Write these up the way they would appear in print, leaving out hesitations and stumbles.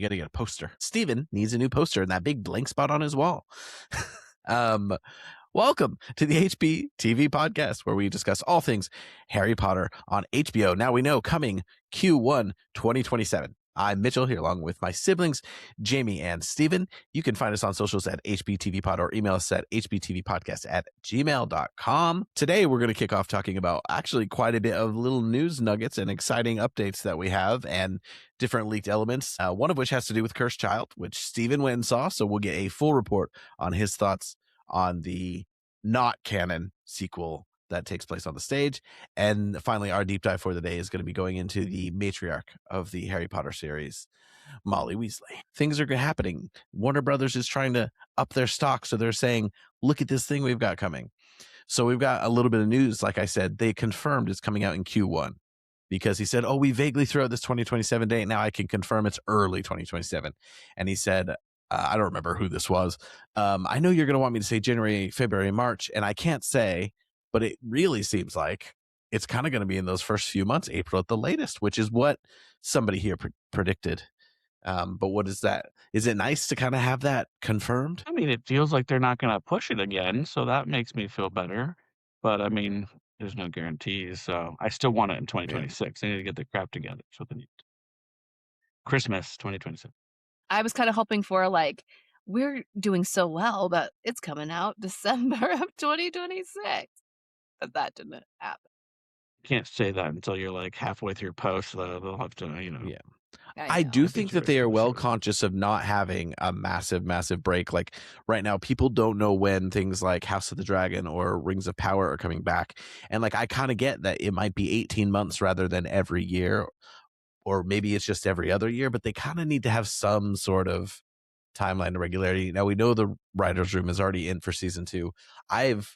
got to get a poster. Steven needs a new poster and that big blank spot on his wall. Welcome to the HPTV Podcast, where we discuss all things Harry Potter on HBO. Now we know coming Q1 2027. I'm Mitchell, here along with my siblings, Jamie and Steven. You can find us on socials at HPTVPod or email us at hptvpodcast@gmail.com. Today, we're going to kick off talking about actually quite a bit of little news nuggets and exciting updates that we have and different leaked elements, one of which has to do with Cursed Child, which Steven went and saw. So we'll get a full report on his thoughts on the not canon sequel that takes place on the stage. And finally, our deep dive for the day is going to be going into the matriarch of the Harry Potter series, Molly Weasley. Things are happening. Warner Brothers is trying to up their stock, so they're saying, look at this thing we've got coming. So we've got a little bit of news. Like I said, they confirmed it's coming out in Q1 because he said, we vaguely threw out this 2027 date. Now I can confirm it's early 2027. And he said, I don't remember who this was. I know you're going to want me to say January, February, March, and I can't say, but it really seems like it's kind of going to be in those first few months, April at the latest, which is what somebody here predicted. But what is that? Is it nice to kind of have that confirmed? I mean, it feels like they're not going to push it again, so that makes me feel better. But I mean, there's no guarantees, so I still want it in 2026. They need to get their crap together. That's what they need. Christmas 2027. I was kind of hoping for we're doing so well that it's coming out December of 2026. But that didn't happen. You can't say that until you're like halfway through post. They'll have to, Yeah. I do think that they are well conscious of not having a massive break. Like right now, people don't know when things like House of the Dragon or Rings of Power are coming back. And I kind of get that it might be 18 months rather than every year, or maybe it's just every other year, but they kind of need to have some sort of timeline and regularity. Now we know the writer's room is already in for season 2. I've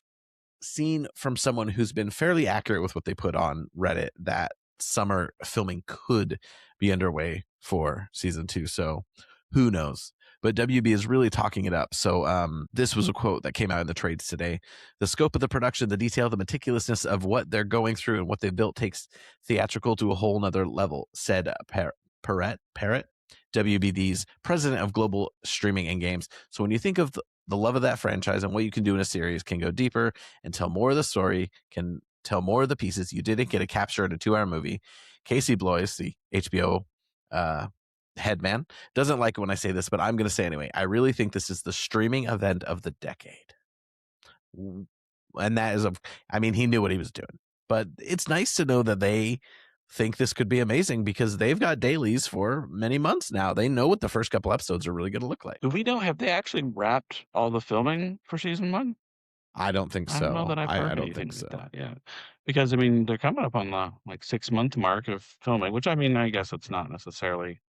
seen from someone who's been fairly accurate with what they put on Reddit that summer filming could be underway for season 2. So who knows? But WB is really talking it up. So this was a quote that came out in the trades today. The scope of the production, the detail, the meticulousness of what they're going through and what they've built takes theatrical to a whole nother level, said Parrott, WBD's president of global streaming and games. So when you think of the love of that franchise and what you can do in a series can go deeper and tell more of the story, can tell more of the pieces you didn't get to capture in a 2-hour movie. Casey Bloys, the HBO headman, doesn't like it when I say this, but I'm going to say anyway. I really think this is the streaming event of the decade. And that is, he knew what he was doing. But it's nice to know that they think this could be amazing because they've got dailies for many months now. They know what the first couple episodes are really going to look like. Do we know, have they actually wrapped all the filming for season 1? I don't think so. I don't know that I've heard I don't anything think like so. that. Yeah, because they're coming up on the 6-month mark of filming, which I guess it's not necessarily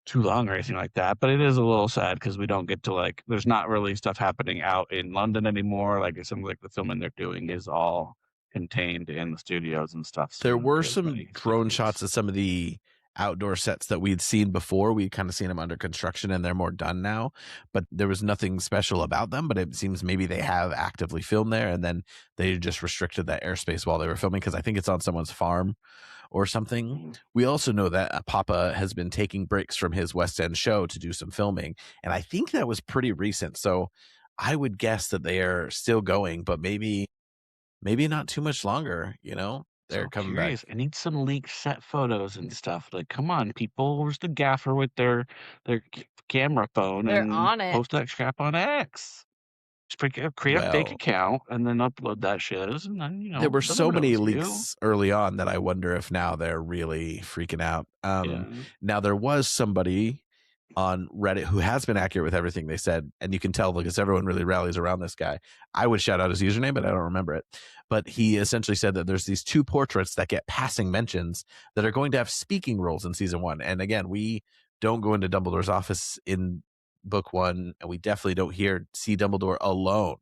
too long or anything like that, but it is a little sad because we don't get to there's not really stuff happening out in London anymore. It seems like the filming they're doing is all contained in the studios and stuff. So there were some drone shots of some of the outdoor sets that we'd seen before. We'd kind of seen them under construction and they're more done now, but there was nothing special about them. But it seems maybe they have actively filmed there and then they just restricted that airspace while they were filming because I think it's on someone's farm or something. We also know that Papa has been taking breaks from his West End show to do some filming, and I think that was pretty recent. So I would guess that they are still going, but maybe not too much longer. They're coming back. I need some leaked set photos and stuff. Come on, people. Where's the gaffer with their camera phone? They're and on it. Post that crap on X. Just create a fake account and then upload that shit. And then, there were so many leaks early on that I wonder if now they're really freaking out. Now there was somebody on Reddit who has been accurate with everything they said, and you can tell because everyone really rallies around this guy. I would shout out his username, but I don't remember it. But he essentially said that there's these 2 portraits that get passing mentions that are going to have speaking roles in season 1. And again, we don't go into Dumbledore's office in book 1, and we definitely don't see Dumbledore alone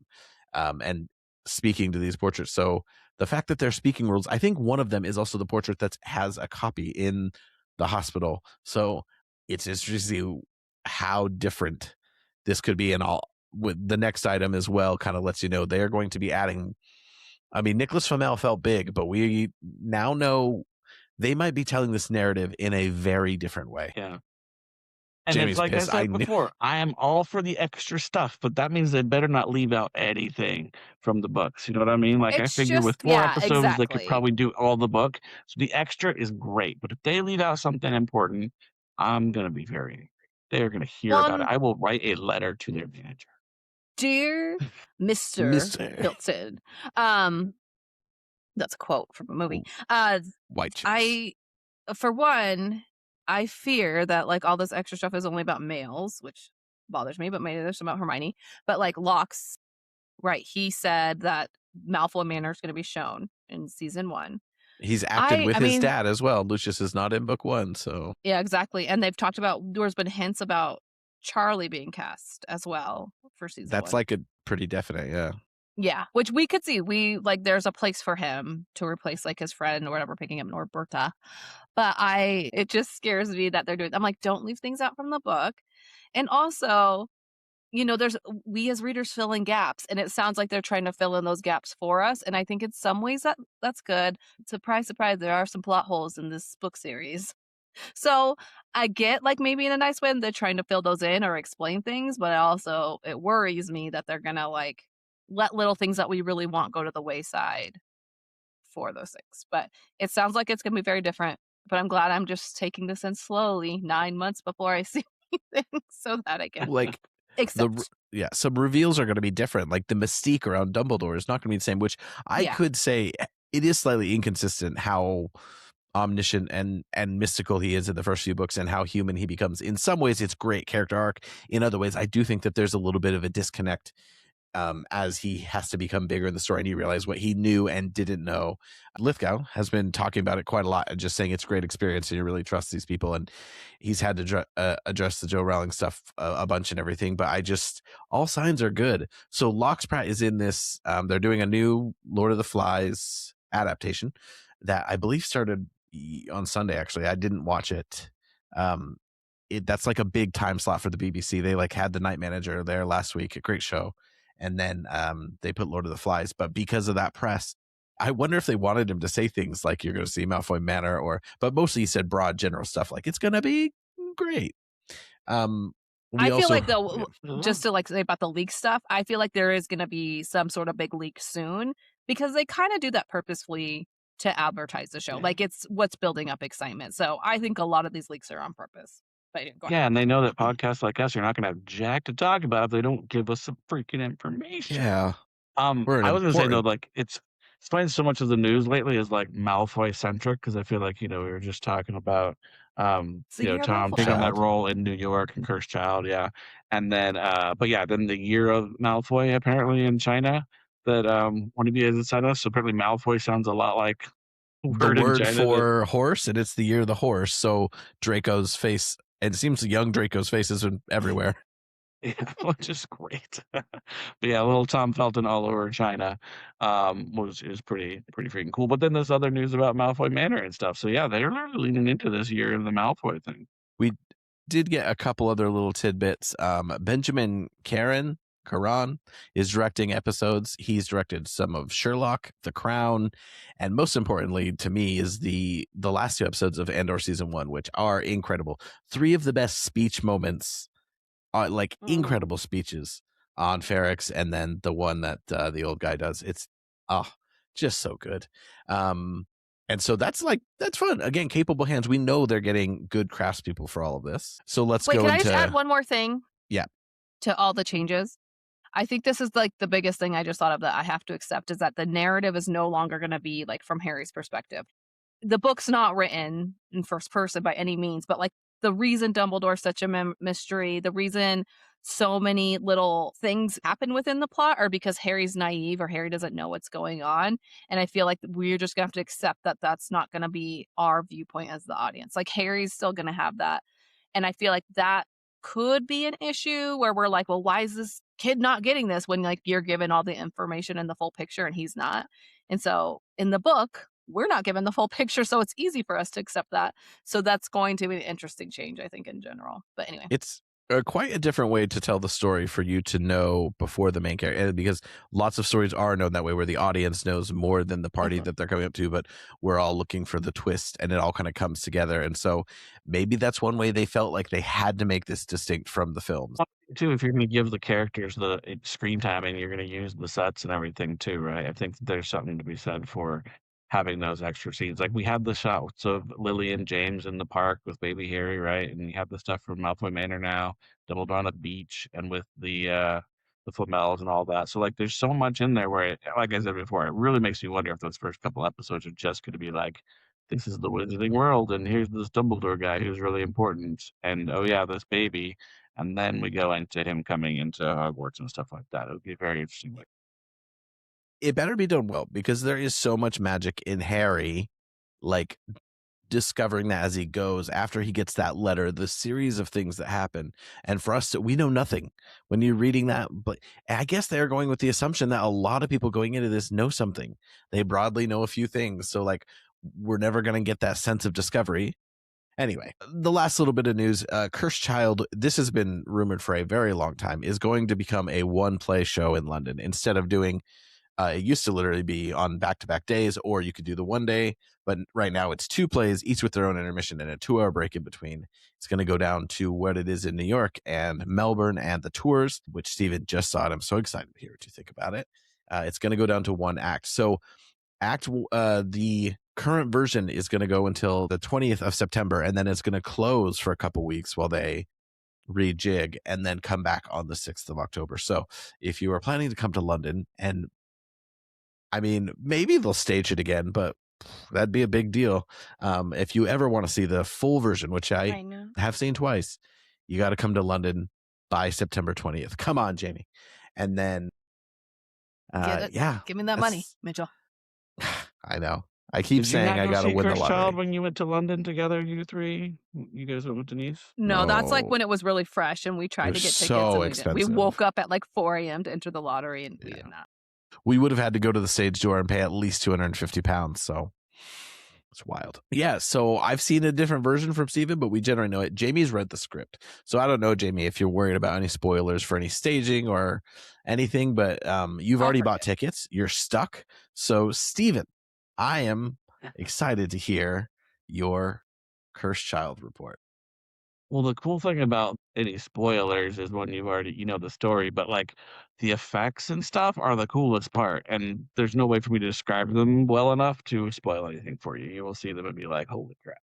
and speaking to these portraits. So the fact that they're speaking roles, I think one of them is also the portrait that has a copy in the hospital. So it's interesting to see how different this could be. And with the next item as well kind of lets you know they are going to be adding. Nicholas Flamel felt big, but we now know they might be telling this narrative in a very different way. Yeah. And it's Jamie's like I pissed. I said knew. before, I am all for the extra stuff, but that means they better not leave out anything from the books. You know what I mean? Like I It's figure with just 4 yeah, episodes, they could exactly. probably do all the book. So the extra is great. But if they leave out something important, I'm gonna be very angry. They're gonna hear about it. One I will write a letter to their manager. dear Mr. Mr. Hilton. Um, that's a quote from a movie. White chicks. I for one, I fear that like all this extra stuff is only about males, which bothers me, but maybe there's some about Hermione. But like Locke's right, he said that Malfoy Manor is going to be shown in season 1. He's acted with I his mean, dad as well. Lucius is not in book 1, so yeah, exactly. And they've talked about there's been hints about Charlie being cast as well for season that's 1. like a pretty definite, yeah. Yeah, which we could see. We like there's a place for him to replace like his friend or whatever, picking up Norberta. But it just scares me that they're doing. I'm like, don't leave things out from the book. And also, there's we as readers fill in gaps, and it sounds like they're trying to fill in those gaps for us. And I think in some ways that's good. Surprise, surprise, there are some plot holes in this book series. So I get like maybe in a nice way they're trying to fill those in or explain things, but also it worries me that they're gonna like let little things that we really want go to the wayside for those things. But it sounds like it's gonna be very different. But I'm glad I'm just taking this in slowly 9 months before I see anything so that I can Like accept. some reveals are going to be different. Like the mystique around Dumbledore is not going to be the same, which I Yeah. could say it is slightly inconsistent how omniscient and mystical he is in the first few books and how human he becomes. In some ways, it's great character arc. In other ways, I do think that there's a little bit of a disconnect as he has to become bigger in the story and he realized what he knew and didn't know. Lithgow has been talking about it quite a lot and just saying it's a great experience and you really trust these people. And he's had to address the Joe Rowling stuff a bunch and everything, but all signs are good. So Locke Pratt is in this. They're doing a new Lord of the Flies adaptation that I believe started on Sunday. Actually, I didn't watch it. That's like a big time slot for the BBC. They like had The Night Manager there last week, a great show. And then they put Lord of the Flies. But because of that press, I wonder if they wanted him to say things like you're going to see Malfoy Manor but mostly he said broad general stuff like it's going to be great. I feel like though, just to like say about the leak stuff, I feel like there is going to be some sort of big leak soon because they kind of do that purposefully to advertise the show. Like it's what's building up excitement. So I think a lot of these leaks are on purpose. Yeah, and they know that podcasts like us are not going to have jack to talk about if they don't give us some freaking information. Yeah. I was going to say though, like it's funny so much of the news lately is like Malfoy centric because I feel like we were just talking about Tom taking on that role in New York and Cursed Child, yeah, and then then the year of Malfoy apparently in China that one of you has sent us. So apparently Malfoy sounds a lot like the word for horse, and it's the year of the horse. So Draco's face. It seems young Draco's face is everywhere. Yeah, which is great. But yeah, little Tom Felton all over China was pretty freaking cool. But then there's other news about Malfoy Manor and stuff. So yeah, they're really leaning into this year of the Malfoy thing. We did get a couple other little tidbits. Benjamin Caron is directing episodes. He's directed some of Sherlock, The Crown, and most importantly to me is the last 2 episodes of Andor season 1, which are incredible. 3 of the best speech moments, incredible speeches on Ferrex, and then the one that the old guy does. It's just so good. And so that's fun. Again, capable hands. We know they're getting good craftspeople for all of this. So let's go into... Can I just add one more thing? Yeah. To all the changes. I think this is like the biggest thing I just thought of that I have to accept is that the narrative is no longer going to be like from Harry's perspective. The book's not written in first person by any means, but like the reason Dumbledore's such a mystery, the reason so many little things happen within the plot are because Harry's naive or Harry doesn't know what's going on. And I feel like we're just going to have to accept that that's not going to be our viewpoint as the audience. Like Harry's still going to have that. And I feel like that could be an issue where we're like, well, why is this kid not getting this when like you're given all the information and the full picture and he's not? And so in the book, we're not given the full picture, so it's easy for us to accept that. So that's going to be an interesting change, I think, in general. But anyway, it's quite a different way to tell the story for you to know before the main character, because lots of stories are known that way, where the audience knows more than the party that they're coming up to, but we're all looking for the twist and it all kind of comes together. And so maybe that's one way they felt like they had to make this distinct from the films. Too, if you're going to give the characters the screen time and you're going to use the sets and everything too, right? I think there's something to be said for having those extra scenes. Like we had the shots of Lily and James in the park with baby Harry, right? And you have the stuff from Malfoy Manor now, doubled on a beach and with the Flamels and all that. So like there's so much in there where, like I said before, it really makes me wonder if those first couple episodes are just going to be like, this is the Wizarding World and here's this Dumbledore guy who's really important. And oh yeah, this baby. And then we go into him coming into Hogwarts and stuff like that. It would be very interesting. It better be done well, because there is so much magic in Harry, like discovering that as he goes, after he gets that letter, the series of things that happen. And for us, we know nothing when you're reading that. But I guess they're going with the assumption that a lot of people going into this know something. They broadly know a few things. So like, we're never going to get that sense of discovery. Anyway, the last little bit of news, Cursed Child, this has been rumored for a very long time, is going to become a one-play show in London. Instead of doing, it used to literally be on back-to-back days, or you could do the one day, but right now it's 2 plays, each with their own intermission and a 2-hour break in between. It's going to go down to what it is in New York and Melbourne and the tours, which Steven just saw, and I'm so excited to hear what you think about it. It's going to go down to 1 act. So the current version is going to go until the 20th of September, and then it's going to close for a couple weeks while they rejig and then come back on the 6th of October. So if you are planning to come to London, and I mean, maybe they'll stage it again, but that'd be a big deal. If you ever want to see the full version, which I have seen twice, you got to come to London by September 20th. Come on, Jamie. And then, give me that money, Mitchell. I know. I keep saying I got to win the lottery. Child when you went to London together, you 3? You guys went with Denise? No, that's like when it was really fresh and we tried to get tickets. So and expensive. We woke up at like 4 a.m. to enter the lottery and we did not. We would have had to go to the stage door and pay at least £250. So it's wild. Yeah. So I've seen a different version from Steven, but we generally know it. Jamie's read the script. So I don't know, Jamie, if you're worried about any spoilers for any staging or anything, but you've already bought tickets. You're stuck. So Steven, I am excited to hear your Cursed Child report. Well, the cool thing about any spoilers is when you've already, you know, the story, but like the effects and stuff are the coolest part. And there's no way for me to describe them well enough to spoil anything for you. You will see them and be like, holy crap.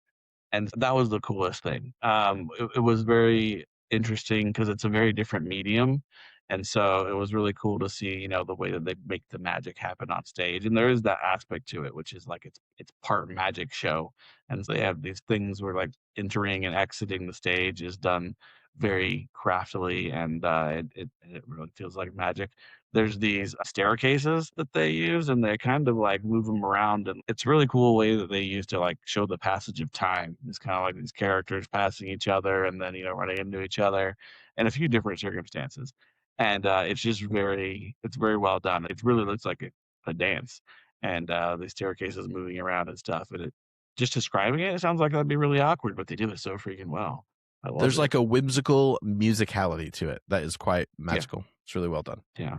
And that was the coolest thing. It was very interesting because it's a very different medium. And so it was really cool to see, you know, the way that they make the magic happen on stage. And there is that aspect to it, which is like it's part magic show. And so they have these things where like entering and exiting the stage is done very craftily, and it really feels like magic. There's these staircases that they use, and they kind of like move them around, and it's a really cool way that they use to like show the passage of time. It's kind of like these characters passing each other and then, you know, running into each other in a few different circumstances. And it's just very well done. It really looks like a dance, and the staircases moving around and stuff. And it just describing it sounds like that'd be really awkward, but they do it so freaking well. There's like a whimsical musicality to it that is quite magical. Yeah. It's really well done. Yeah.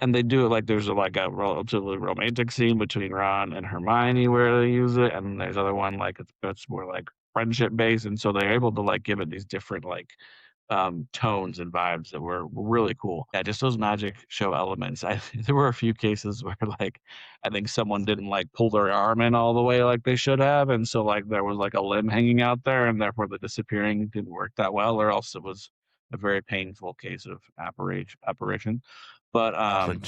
And they do it like there's a relatively romantic scene between Ron and Hermione where they use it, and there's other one like it's more like friendship based, and so they're able to like give it these different like tones and vibes that were really cool. Yeah, just those magic show elements. There were a few cases where like I think someone didn't like pull their arm in all the way like they should have, and so like there was like a limb hanging out there, and therefore the disappearing didn't work that well, or else it was a very painful case of apparition. But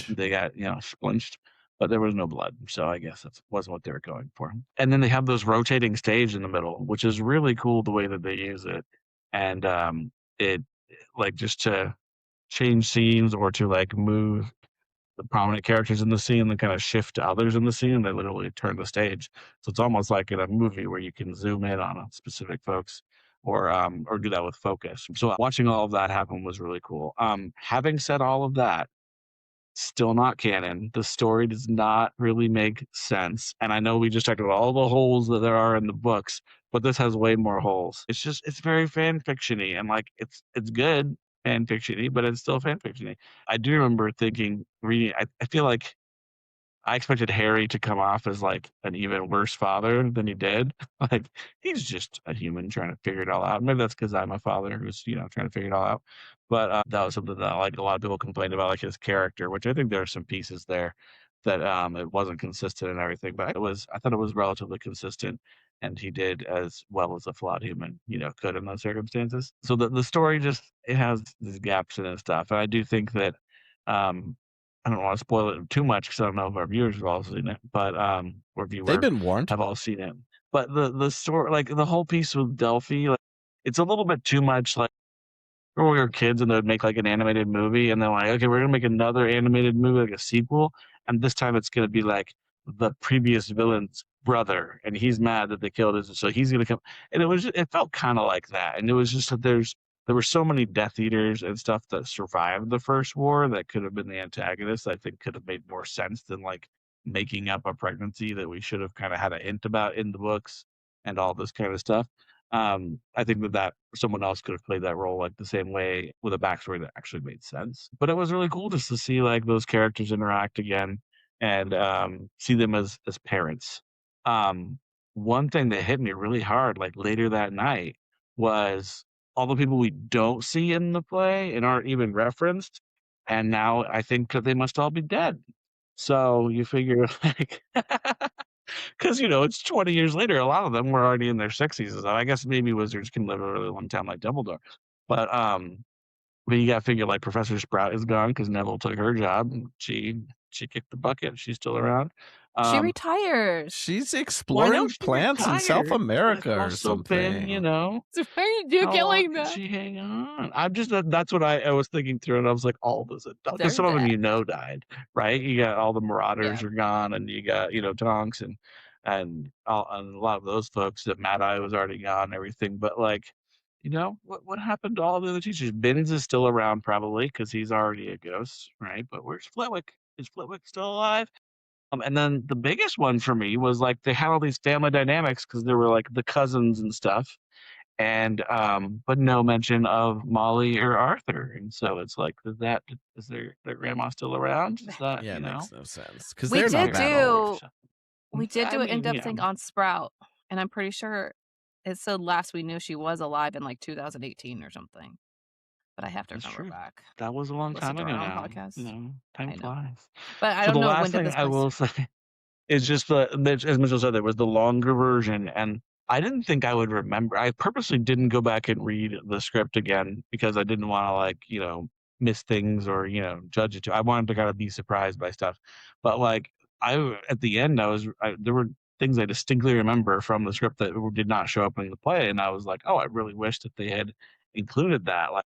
they got, you know, splinched, but there was no blood, so I guess that wasn't what they were going for. And then they have those rotating stage in the middle, which is really cool the way that they use it, and it like just to change scenes or to like move the prominent characters in the scene and kind of shift to others in the scene. They literally turn the stage, so it's almost like in a movie where you can zoom in on specific folks or do that with focus. So watching all of that happen was really cool. Having said all of that, Still not canon. The story does not really make sense. And I know we just talked about all the holes that there are in the books, but this has way more holes. It's very fan fiction-y, and like it's good fan fiction-y, but it's still fan fiction-y. I do remember reading, I feel like I expected Harry to come off as like an even worse father than he did. Like he's just a human trying to figure it all out. Maybe that's because I'm a father who's trying to figure it all out. But that was something that like a lot of people complained about, like his character, which I think there are some pieces there that it wasn't consistent and everything. But I thought it was relatively consistent, and he did as well as a flawed human could in those circumstances. So the story just it has these gaps in it and stuff, and I do think that. I don't want to spoil it too much because I don't know if our viewers have all seen it, but or viewers They've been warned. have all seen it. But the story, like the whole piece with Delphi, like it's a little bit too much. Like when we were kids and they'd make like an animated movie, and they're like, okay, we're gonna make another animated movie, like a sequel, and this time it's gonna be like the previous villain's brother, and he's mad that they killed his, so he's gonna come. And it felt kind of like that, and it was just that there were so many Death Eaters and stuff that survived the first war that could have been the antagonists. I think could have made more sense than like making up a pregnancy that we should have kind of had a hint about in the books and all this kind of stuff. I think that someone else could have played that role like the same way with a backstory that actually made sense. But it was really cool just to see like those characters interact again and see them as parents. One thing that hit me really hard like later that night was all the people we don't see in the play and aren't even referenced. And now I think that they must all be dead. So you figure like because it's 20 years later, a lot of them were already in their 60s. So I guess maybe wizards can live a really long time like Dumbledore. But you gotta figure like Professor Sprout is gone because Neville took her job. She kicked the bucket. She's still around. She retires. She's exploring plants in South America or something. So why are you doing like that? She hang on. I'm just that's what I was thinking through, and I was like, all of us because some of them died, right? You got all the Marauders are gone, and you got Tonks and a lot of those folks that Mad Eye was already gone and everything. But like, what happened to all the other teachers? Binns is still around probably because he's already a ghost, right? But where's Flitwick? Is Flitwick still alive? And then the biggest one for me was like they had all these family dynamics because there were like the cousins and stuff, and but no mention of Molly or Arthur. And so it's like, is their grandma still around? Is that it makes no sense because we they're did not that old. We did do an in-depth thing on Sprout, and I'm pretty sure it said last we knew she was alive in like 2018 or something. But I have to remember back. That was a long time ago now. Podcast. Time flies. But I don't know when did this I will say is just as Mitchell said, there was the longer version, and I didn't think I would remember. I purposely didn't go back and read the script again because I didn't want to like miss things or judge it. I wanted to kind of be surprised by stuff. But like at the end, there were things I distinctly remember from the script that did not show up in the play, and I was like, oh, I really wish that they had included that. Like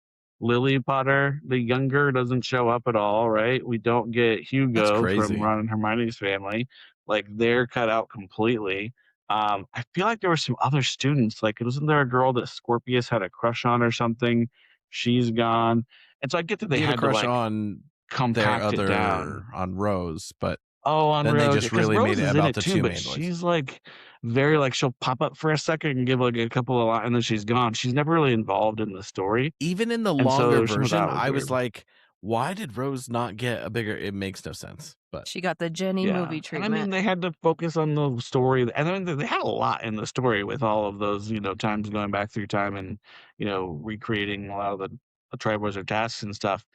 Lily Potter, the younger, doesn't show up at all, right? We don't get Hugo from Ron and Hermione's family. Like they're cut out completely. I feel like there were some other students. Like, wasn't there a girl that Scorpius had a crush on or something? She's gone. And so I get that they had a crush on compact it down on Rose, but on then Rose, they just really made it about the two main boys. She's like very like she'll pop up for a second and give like a couple of lines and then she's gone. She's never really involved in the story. Even in the longer version, I was like, why did Rose not get a bigger? It makes no sense. But she got the Jenny movie treatment. And I mean, they had to focus on the story, and I mean, they had a lot in the story with all of those, times going back through time and recreating a lot of the Triwizard tasks and stuff.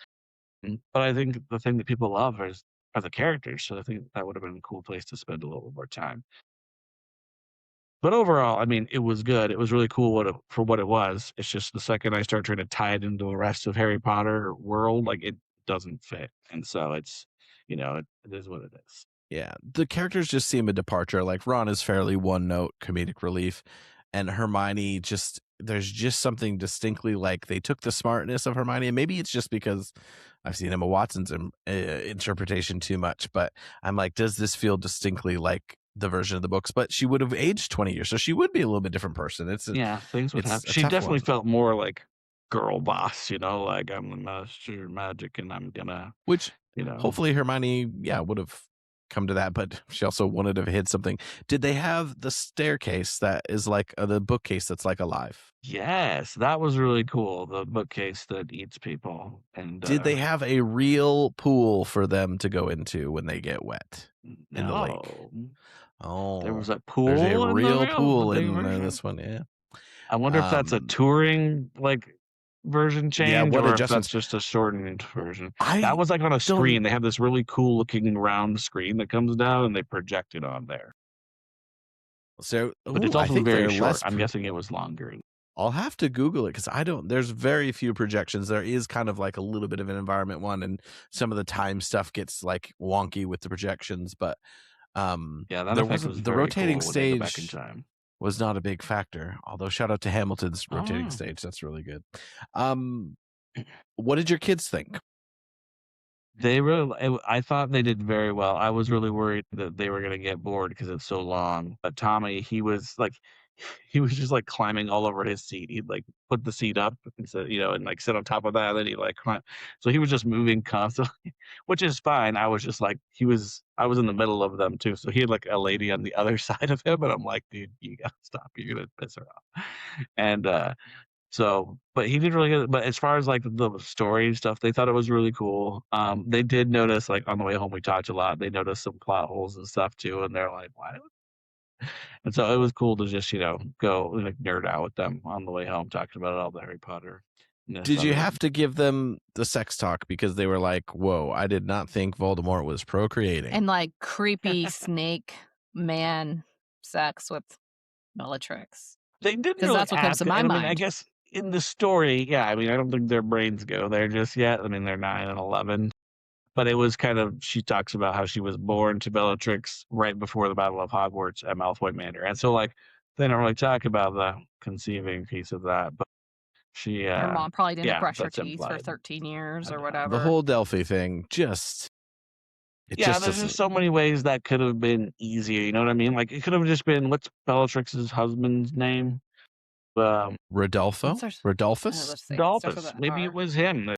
But I think the thing that people love are the characters, so I think that would have been a cool place to spend a little more time. But overall, I mean, it was good. It was really cool for what it was. It's just the second I start trying to tie it into the rest of Harry Potter world, like it doesn't fit. And so it's, it is what it is. Yeah. The characters just seem a departure. Like Ron is fairly one-note comedic relief. And Hermione there's just something distinctly like they took the smartness of Hermione. And maybe it's just because I've seen Emma Watson's interpretation too much. But I'm like, does this feel distinctly like the version of the books? But she would have aged 20 years, so she would be a little bit different person. Things would happen. She definitely felt more like girl boss, like I'm the master of magic and I'm gonna Hopefully Hermione, would have come to that, but she also wanted to hit something. Did they have the staircase that is like the bookcase that's like alive? Yes, that was really cool. The bookcase that eats people. And Did they have a real pool for them to go into when they get wet in the lake? No. There was Oh, a pool. there's a in the real real- pool the big in version? this one. Yeah. I wonder if that's a touring version change, what or if adjustments? that's just a shortened version. I That was like on a don't- screen. They have this really cool looking round screen that comes down, and they project it on there. So, But it's I also think very they're short. less I'm guessing it was longer. I'll have to Google it because I don't. There's very few projections. There is kind of like a little bit of an environment one, and some of the time stuff gets like wonky with the projections. But Yeah, that there effect wasn't was the very rotating cool when they go back in stage time. was not a big factor. Although shout out to Hamilton's rotating Oh. stage, that's really good. What did your kids think? I thought they did very well. I was really worried that they were going to get bored because it's so long. But Tommy, he was just like climbing all over his seat. He'd like put the seat up and sit, and like sit on top of that. And then he like climb. So he was just moving constantly, which is fine. I was just like, I was in the middle of them too. So he had like a lady on the other side of him. And I'm like, dude, you gotta stop. You're going to piss her off. And, but he did really good. But as far as like the story and stuff, they thought it was really cool. They did notice, like on the way home, we talked a lot. They noticed some plot holes and stuff too, and they're like, "Why?" And so it was cool to just go like nerd out with them on the way home, talking about all the Harry Potter. Did you have to give them the sex talk because they were like, "Whoa, I did not think Voldemort was procreating," and like creepy snake man sex with Bellatrix? They didn't 'Cause really that's what comes ask, to my and I mean, I mind. guess in the story, yeah. I mean, I don't think their brains go there just yet. I mean, they're 9 and 11. But it was kind of, she talks about how she was born to Bellatrix right before the Battle of Hogwarts at Malfoy Manor. And so, like, they don't really talk about the conceiving piece of that. But she, Her mom probably didn't brush her that's teeth for implied. 13 years or know. whatever. the whole Delphi thing just There's doesn't- just so many ways that could have been easier. You know what I mean? Like, it could have just been, what's Bellatrix's husband's name? Rodolfo? What's her- Rodolphus? let's see. Starts with Dolphus. an Maybe R. it was him.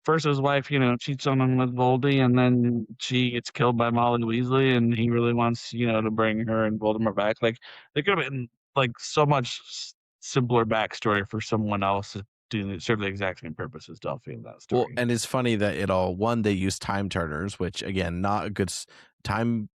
First, his wife, cheats on him with Voldy, and then she gets killed by Molly Weasley, and he really wants, to bring her and Voldemort back. Like, there could have been, like, so much simpler backstory for someone else to serve the exact same purpose as Delphi in that story. Well, and it's funny that they use time turners, which again, not a good time.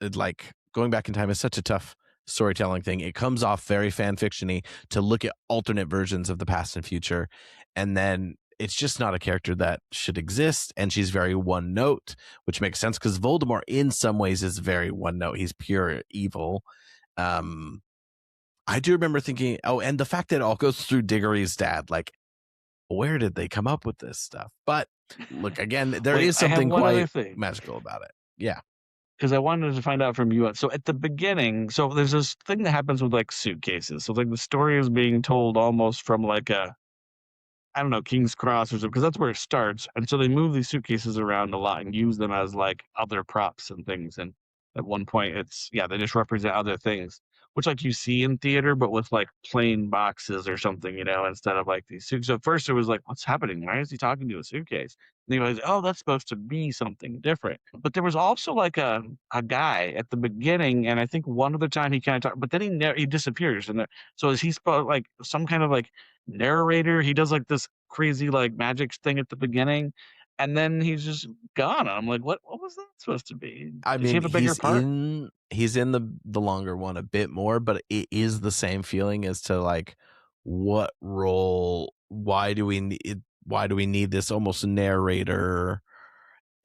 Like going back in time is such a tough storytelling thing. It comes off very fan fiction-y to look at alternate versions of the past and future, and then it's just not a character that should exist. And she's very one note, which makes sense because Voldemort in some ways is very one note. He's pure evil. I do remember thinking, and the fact that it all goes through Diggory's dad, like, where did they come up with this stuff? But look, again, there is something quite magical about it. Yeah. Because I wanted to find out from you. So at the beginning, so there's this thing that happens with like suitcases. So like the story is being told almost from like I don't know, King's Cross or something, because that's where it starts. And so they move these suitcases around a lot and use them as like other props and things. And at one point they just represent other things, which like you see in theater, but with like plain boxes or something, instead of like these suits. So at first it was like, what's happening? Why is he talking to a suitcase? And he was, oh, that's supposed to be something different. But there was also like a guy at the beginning, and I think one other time he kind of talked, but then he disappears. And so is he supposed like some kind of like narrator? He does like this crazy like magic thing at the beginning, and then he's just gone. And I'm like, what was that supposed to be? I mean, he have a bigger part? He's in the longer one a bit more, but it is the same feeling as to like what role, why do we need this almost narrator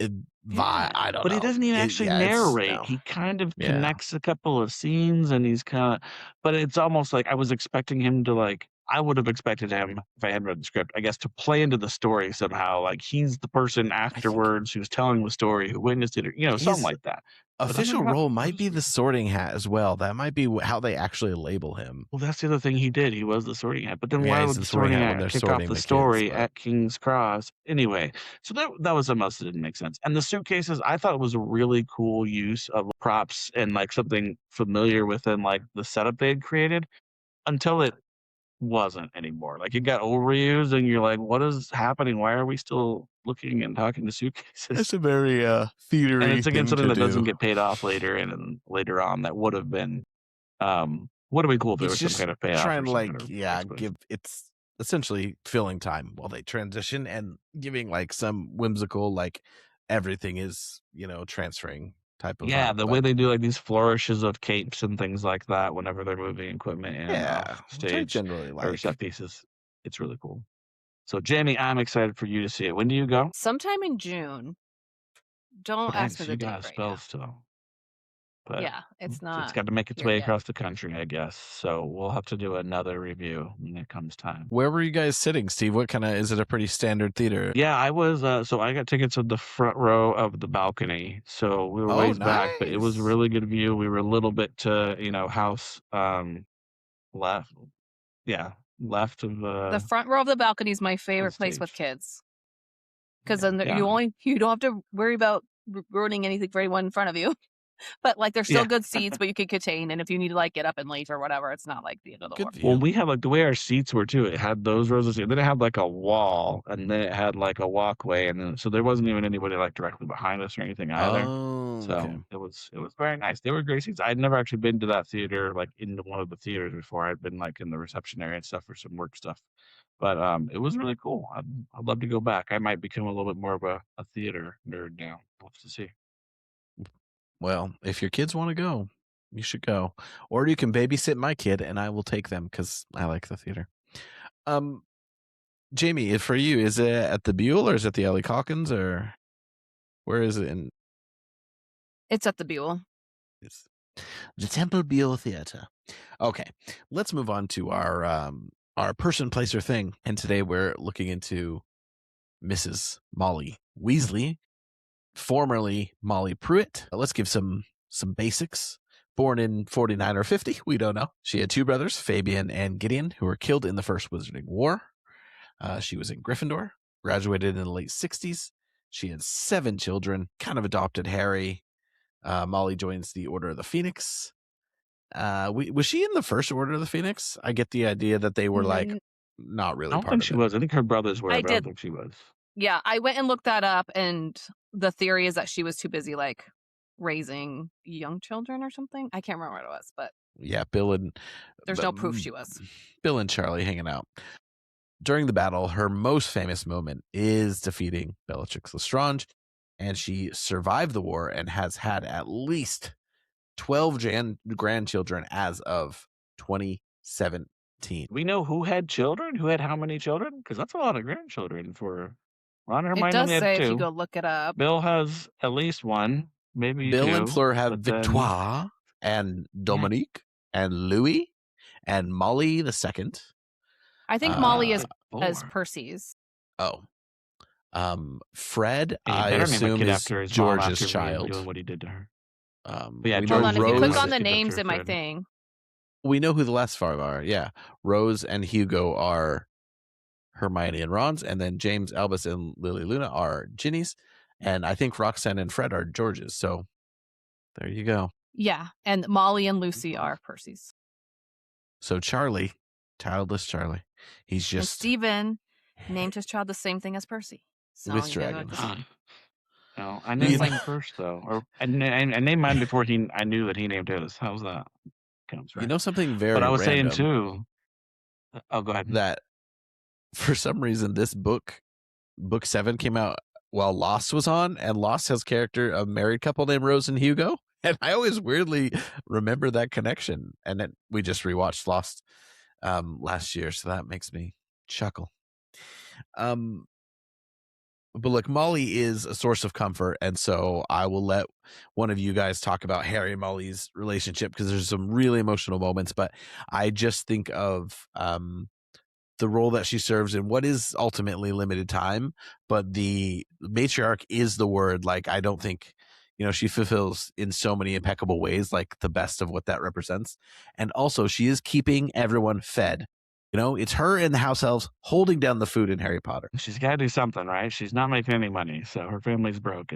vibe? I don't know. But he doesn't even actually narrate. No. He kind of connects a couple of scenes, and he's kind of, but it's almost like I was expecting him to like, I would have expected him, if I hadn't read the script, I guess, to play into the story somehow. Like he's the person afterwards who's telling the story, who witnessed it, or, something like that. Official role might be the Sorting Hat as well. That might be how they actually label him. Well, that's the other thing he did. He was the Sorting Hat. But then why would the Sorting Hat kick off the story at King's Cross? Anyway, so that was something else that didn't make sense. And the suitcases, I thought it was a really cool use of props and like something familiar within like the setup they had created until it wasn't anymore. Like it got overused, and you're like, what is happening? Why are we still looking and talking to suitcases? It's a very theatery and it's again thing something to that doesn't do. get paid off later, and then later on that would have been cool if there was some kind of payoff. Trying to explanation. give it's essentially filling time while they transition and giving like some whimsical like everything is transferring type of Yeah, vibe, the way they do like these flourishes of capes and things like that whenever they're moving equipment in and off which I stage generally or like. set pieces. It's really cool. So, Jamie, I'm excited for you to see it. When do you go? Sometime in June. Don't ask me the date right now. Still. But yeah, it's not. It's got to make its here way yet. across the country, I guess. So we'll have to do another review when it comes time. Where were you guys sitting, Steve? What kind of is it? A pretty standard theater? Yeah, I was. So I got tickets at the front row of the balcony. So we were ways back, but it was a really good view. We were a little bit to house left. Yeah, left of the front row of the balcony is my favorite place with kids. Because then you don't have to worry about ruining anything for anyone in front of you. But like there's still good seats, but you can contain, and if you need to like get up and leave or whatever, it's not like the end of the world. Well, we had like the way our seats were too. It had those rows of seats. Then it had like a wall, and then it had like a walkway, and then so there wasn't even anybody like directly behind us or anything either. So it was very nice. They were great seats. I'd never actually been to that theater, like into one of the theaters before. I'd been like in the reception area and stuff for some work stuff. But it was really cool. I'd love to go back. I might become a little bit more of a theater nerd now. We'll have to see. Well, if your kids want to go, you should go. Or you can babysit my kid and I will take them because I like the theater. Jamie, for you, is it at the Buell or is it the Ellie Calkins or where is it? It's at the Buell. It's the Temple Buell Theater. Okay, let's move on to our person, place, or thing. And today we're looking into Mrs. Molly Weasley, formerly Molly Pruitt. Let's give some basics. Born in 49 or 50, we don't know. She had two brothers, Fabian and Gideon, who were killed in the First Wizarding War. She was in Gryffindor, graduated in the late 60s. She had 7 children, kind of adopted Harry. Molly joins the Order of the Phoenix. Was she in the First Order of the Phoenix? I get the idea that they were like not really part of it. I don't think she was. I think her brothers were. I don't think she was. Yeah, I went and looked that up, and the theory is that she was too busy, like, raising young children or something. I can't remember what it was, but... Yeah, Bill and... There's no proof she was. Bill and Charlie hanging out. During the battle, her most famous moment is defeating Bellatrix Lestrange, and she survived the war and has had at least 12 grandchildren as of 2017. We know who had children? Who had how many children? Because that's a lot of grandchildren for... Ron and Hermione. It does say 2. if you go look it up. Bill has at least 1, maybe Bill 2. And Fleur have Victoire and Dominique and Louis and Molly the second. I think Molly is as Percy's. Oh. Fred, I assume, is George's child. What he did to her. Yeah, hold on, if you click on the names in my thing. We know who the Lestfarge are, yeah. Rose and Hugo are Hermione and Ron's, and then James, Albus, and Lily Luna are Ginny's, and I think Roxanne and Fred are George's, so there you go. Yeah, and Molly and Lucy are Percy's. So Charlie, childless Charlie, he's just... And Stephen named his child the same thing as Percy. So Miss Dragon. No, I named mine first, though. Or I named mine before I knew that he named his. How's that? Comes right. You know something very But I was random, saying, too... Oh, go ahead. That for some reason, this book 7 came out while Lost was on, and Lost has a married couple named Rose and Hugo, and I always weirdly remember that connection. And then we just rewatched Lost last year, so that makes me chuckle. But look, Molly is a source of comfort, and so I will let one of you guys talk about Harry and Molly's relationship because there's some really emotional moments, but I just think of the role that she serves in what is ultimately limited time, but the matriarch is the word. Like, I don't think, she fulfills in so many impeccable ways, like the best of what that represents. And also she is keeping everyone fed. It's her and the house elves holding down the food in Harry Potter. She's got to do something, right? She's not making any money, so her family's broke.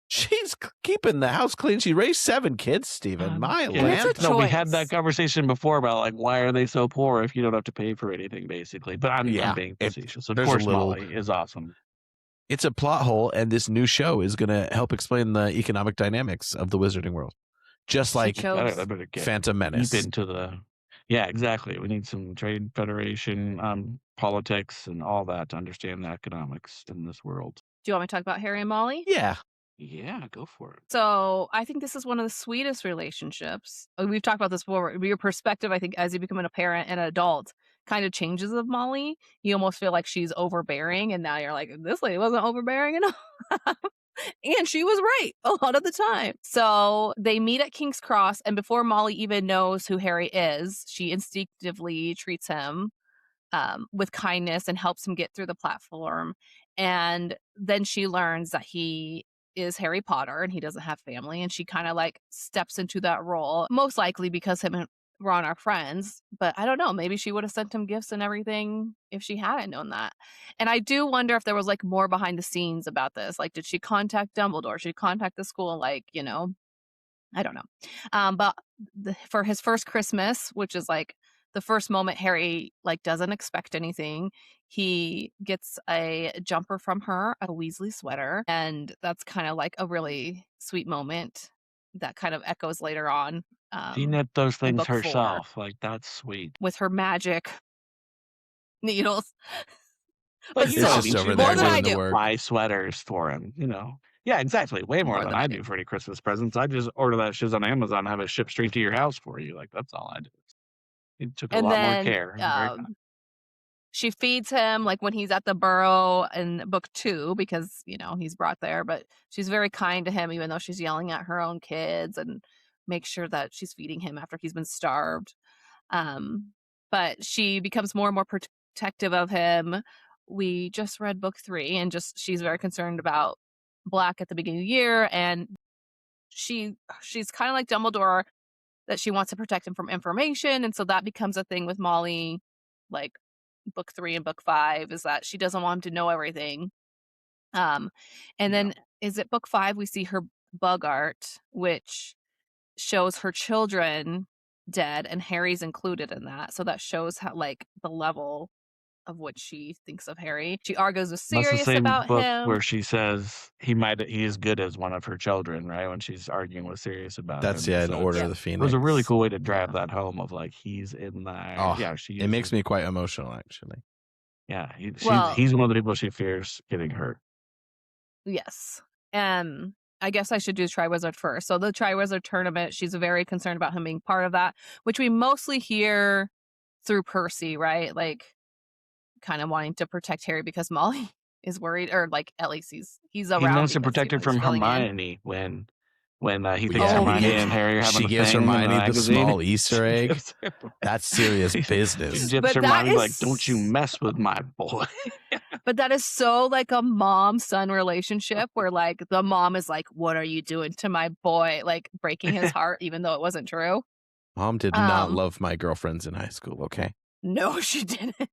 She's keeping the house clean. She raised 7 kids, Stephen. My land. No, we had that conversation before about like why are they so poor if you don't have to pay for anything, basically. But I'm being facetious. Of course, Molly is awesome. It's a plot hole, and this new show is going to help explain the economic dynamics of the wizarding world, just like Phantom Menace. Deep into yeah, exactly. We need some trade federation, politics, and all that to understand the economics in this world. Do you want me to talk about Harry and Molly? Yeah. Yeah, go for it. So I think this is one of the sweetest relationships. We've talked about this before. Your perspective, I think, as you become a parent and an adult, kind of changes of Molly. You almost feel like she's overbearing, and now you're like, this lady wasn't overbearing enough. And she was right a lot of the time. So they meet at King's Cross, and before Molly even knows who Harry is, she instinctively treats him with kindness and helps him get through the platform. And then she learns that he is Harry Potter and he doesn't have family, and she kind of like steps into that role, most likely because him and Ron are friends, but I don't know, maybe she would have sent him gifts and everything if she hadn't known that. And I do wonder if there was like more behind the scenes about this. Like, did she contact Dumbledore? Should she contact the school? Like, I don't know. But for his first Christmas, which is like the first moment Harry like doesn't expect anything, he gets a jumper from her, a Weasley sweater, and that's kind of like a really sweet moment that kind of echoes later on. She knit those things herself. 4, like, that's sweet. With her magic needles. But it's just over there. More than I do. Buy sweaters for him, Yeah, exactly. Way more than I do for any Christmas presents. I just order that shit on Amazon and have it shipped straight to your house for you. Like, that's all I do. It took a lot more care. She feeds him like when he's at the burrow in book 2 because, he's brought there. But she's very kind to him, even though she's yelling at her own kids, and make sure that she's feeding him after he's been starved. But she becomes more and more protective of him. We just read book 3, and she's very concerned about Black at the beginning of the year. And she's kind of like Dumbledore, that she wants to protect him from information. And so that becomes a thing with Molly, like book 3 and book 5, is that she doesn't want him to know everything. And then is it book 5 we see her bug art, which shows her children dead, and Harry's included in that. So that shows how like the level of what she thinks of Harry. She argues with Sirius about him, where she says he is good as one of her children, right? When she's arguing with Sirius about that's him. in Order of the Phoenix. It was a really cool way to drive that home of like he's in there. It makes me quite emotional, actually. Yeah, he's one of the people she fears getting hurt. Yes. I guess I should do Triwizard first. So the Triwizard tournament, she's very concerned about him being part of that, which we mostly hear through Percy, right? Like kind of wanting to protect Harry because Molly is worried, or like at least he's around. He wants to protect her from Hermione when he thinks Hermione and Harry are having she gives Hermione the small Easter egg. That's serious business. She Hermione like, don't you mess with my boy. But that is so like a mom-son relationship where like the mom is like, what are you doing to my boy? Like breaking his heart, even though it wasn't true. Mom did not love my girlfriends in high school, okay? No, she didn't.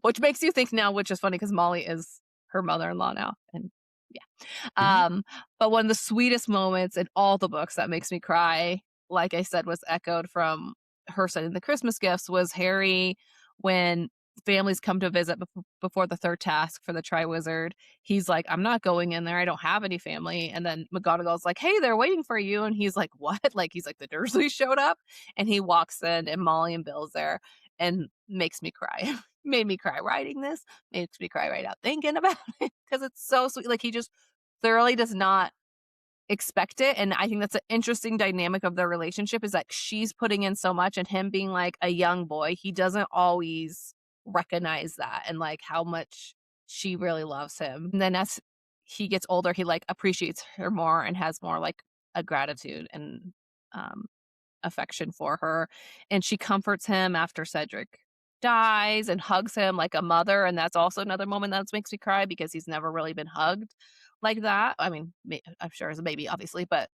Which makes you think now, which is funny because Molly is her mother-in-law now. And yeah. But one of the sweetest moments in all the books that makes me cry, like I said, was echoed from her sending the Christmas gifts, was Harry when families come to visit before the third task for the Triwizard. He's like, I'm not going in there. I don't have any family. And then McGonagall's like, hey, they're waiting for you. And he's like, what? Like, he's like, the Dursleys showed up. And he walks in and Molly and Bill's there and makes me cry. Made me cry writing this. Makes me cry right now thinking about it because it's so sweet. Like, he just thoroughly does not expect it. And I think that's an interesting dynamic of their relationship, is like she's putting in so much and him being like a young boy, he doesn't always recognize that and like how much she really loves him. And then as he gets older, he like appreciates her more and has more like a gratitude and affection for her. And she comforts him after Cedric dies and hugs him like a mother. And that's also another moment that makes me cry because he's never really been hugged like that. I mean, I'm sure as a baby, obviously, but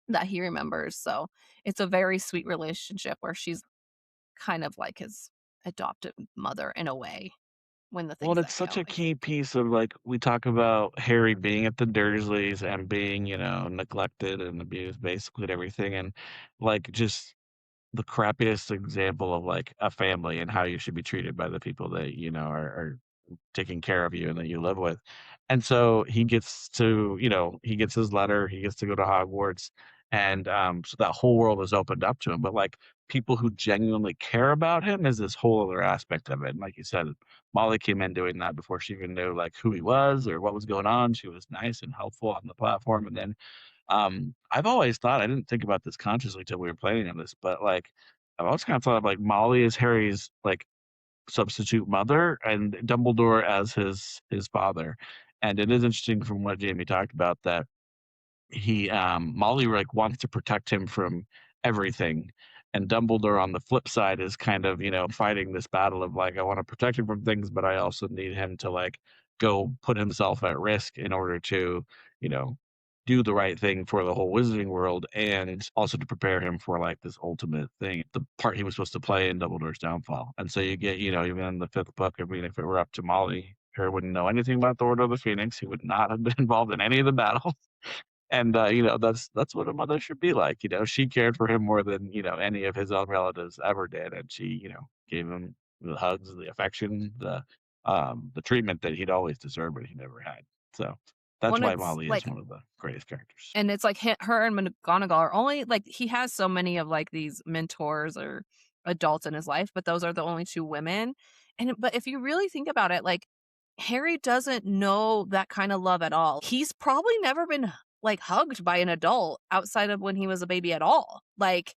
that he remembers. So it's a very sweet relationship where she's kind of like his adopted mother in a way when the Well, things it's that such go. a key piece of like we talk about Harry being at the Dursleys and being, neglected and abused basically and everything, and like just the crappiest example of like a family and how you should be treated by the people that are taking care of you and that you live with. And so he gets to, he gets his letter, he gets to go to Hogwarts, and so that whole world is opened up to him. But like people who genuinely care about him is this whole other aspect of it. And like you said, Molly came in doing that before she even knew like who he was or what was going on. She was nice and helpful on the platform. And then I've always thought, I didn't think about this consciously till we were planning on this, but like I've always kind of thought of like Molly as Harry's like substitute mother and Dumbledore as his father. And it is interesting from what Jamie talked about that he Molly like wants to protect him from everything. And Dumbledore on the flip side is kind of, fighting this battle of like, I want to protect him from things, but I also need him to like go put himself at risk in order to, you know, do the right thing for the whole wizarding world and also to prepare him for like this ultimate thing, the part he was supposed to play in Dumbledore's downfall. And so you get, even in the fifth book, I mean, if it were up to Molly, Harry wouldn't know anything about the Order of the Phoenix. He would not have been involved in any of the battles. And that's what a mother should be like. She cared for him more than any of his own relatives ever did, and she gave him the hugs, the affection, the treatment that he'd always deserved, but he never had. So that's When why it's Molly like, is one of the greatest characters. and it's like her and McGonagall are only like he has so many of like these mentors or adults in his life, but those are the only two women. But if you really think about it, like Harry doesn't know that kind of love at all. He's probably never been like hugged by an adult outside of when he was a baby at all. Like,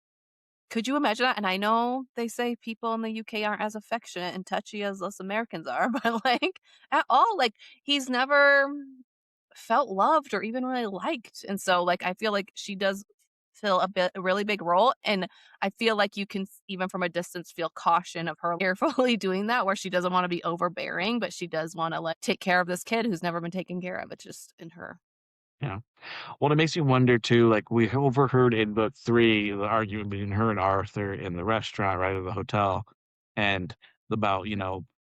could you imagine that? And I know they say people in the UK aren't as affectionate and touchy as us Americans are, but like at all, like he's never felt loved or even really liked. And so like I feel like she does fill a really big role, and I feel like you can even from a distance feel caution of her carefully doing that, where she doesn't want to be overbearing, but she does want to like take care of this kid who's never been taken care of. It's just in her. Yeah. Well, it makes me wonder too, like we overheard in book 3, the argument between her and Arthur in the restaurant, right, at the hotel, and about,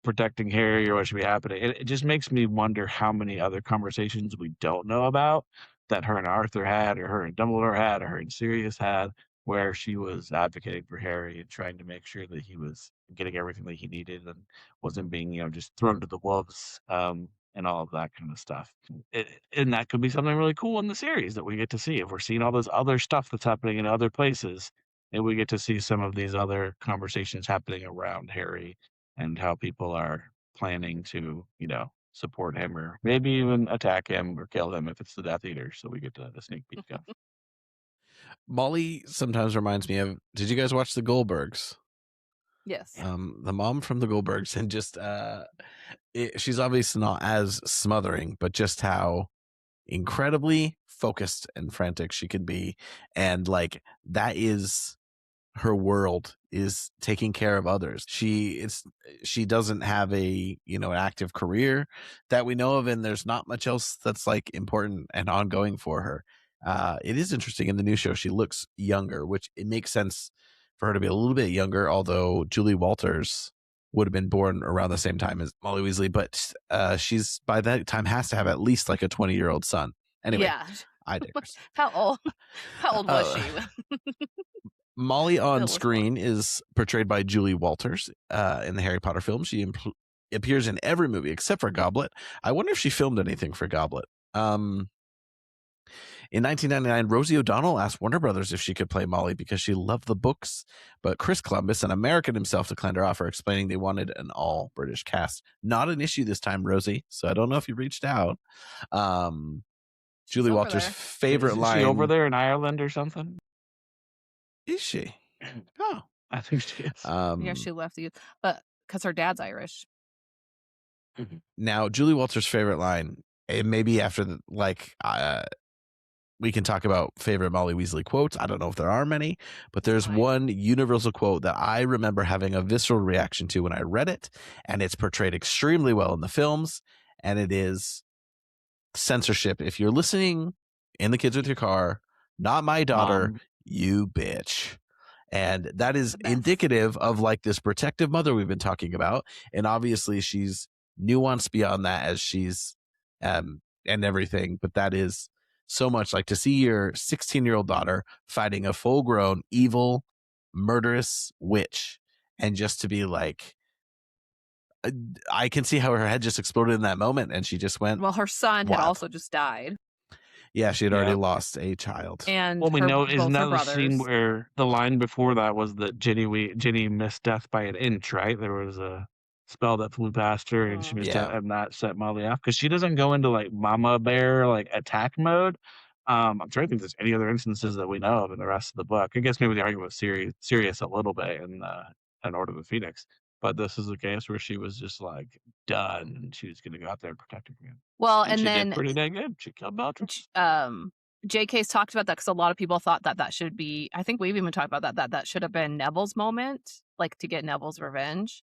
protecting Harry or what should be happening. It just makes me wonder how many other conversations we don't know about that her and Arthur had, or her and Dumbledore had, or her and Sirius had, where she was advocating for Harry and trying to make sure that he was getting everything that he needed and wasn't being, just thrown to the wolves. And all of that kind of stuff. And that could be something really cool in the series that we get to see. If we're seeing all this other stuff that's happening in other places, and we get to see some of these other conversations happening around Harry and how people are planning to, support him or maybe even attack him or kill him if it's the Death Eater. So we get a sneak peek of. Molly sometimes reminds me of, did you guys watch the Goldbergs? Yes. The mom from the Goldbergs, and just she's obviously not as smothering, but just how incredibly focused and frantic she can be, and like that is her world, is taking care of others. She doesn't have a an active career that we know of, and there's not much else that's like important and ongoing for her. It is interesting in the new show she looks younger, which it makes sense for her to be a little bit younger, although Julie Walters would have been born around the same time as Molly Weasley, but she's by that time has to have at least like a 20-year-old son. Anyway, yeah. I digress. How old was she? Molly on screen is portrayed by Julie Walters in the Harry Potter films. She appears in every movie except for Goblet. I wonder if she filmed anything for Goblet. In 1999, Rosie O'Donnell asked Warner Brothers if she could play Molly because she loved the books, but Chris Columbus, an American himself, declined her offer, explaining they wanted an all-British cast. Not an issue this time, Rosie, so I don't know if you reached out. Julie Walters' favorite line... Is she over there in Ireland or something? Is she? Oh. I think she is. Yeah, she left but because her dad's Irish. Mm-hmm. Now, Julie Walters' favorite line, maybe after we can talk about favorite Molly Weasley quotes. I don't know if there are many, but there's one universal quote that I remember having a visceral reaction to when I read it, and it's portrayed extremely well in the films, and it is censorship. If you're listening in the kids with your car, not my daughter, you bitch. And that is The best. indicative of like this protective mother we've been talking about. And obviously she's nuanced beyond that as she's and everything. But that is so much like to see your 16-year-old daughter fighting a full-grown, evil, murderous witch. And just to be like, I can see how her head just exploded in that moment. And she just went, Well, her son had wild. also just died. Yeah, she had already lost a child. And well, we know isn't that the brothers. scene where the line before that was that Ginny missed death by an inch, right? There was a spell that flew past her and she missed death, and that set Molly off because she doesn't go into like mama bear like attack mode. I'm trying to think if there's any other instances that we know of in the rest of the book. I guess maybe the argument was serious a little bit in Order of the Phoenix. But this is the case where she was just like done, and she was going to go out there and protect her again. Well, and she then did pretty dang good. She killed Bellatrix. JK's talked about that because a lot of people thought that should be. I think we've even talked about that should have been Neville's moment, like to get Neville's revenge.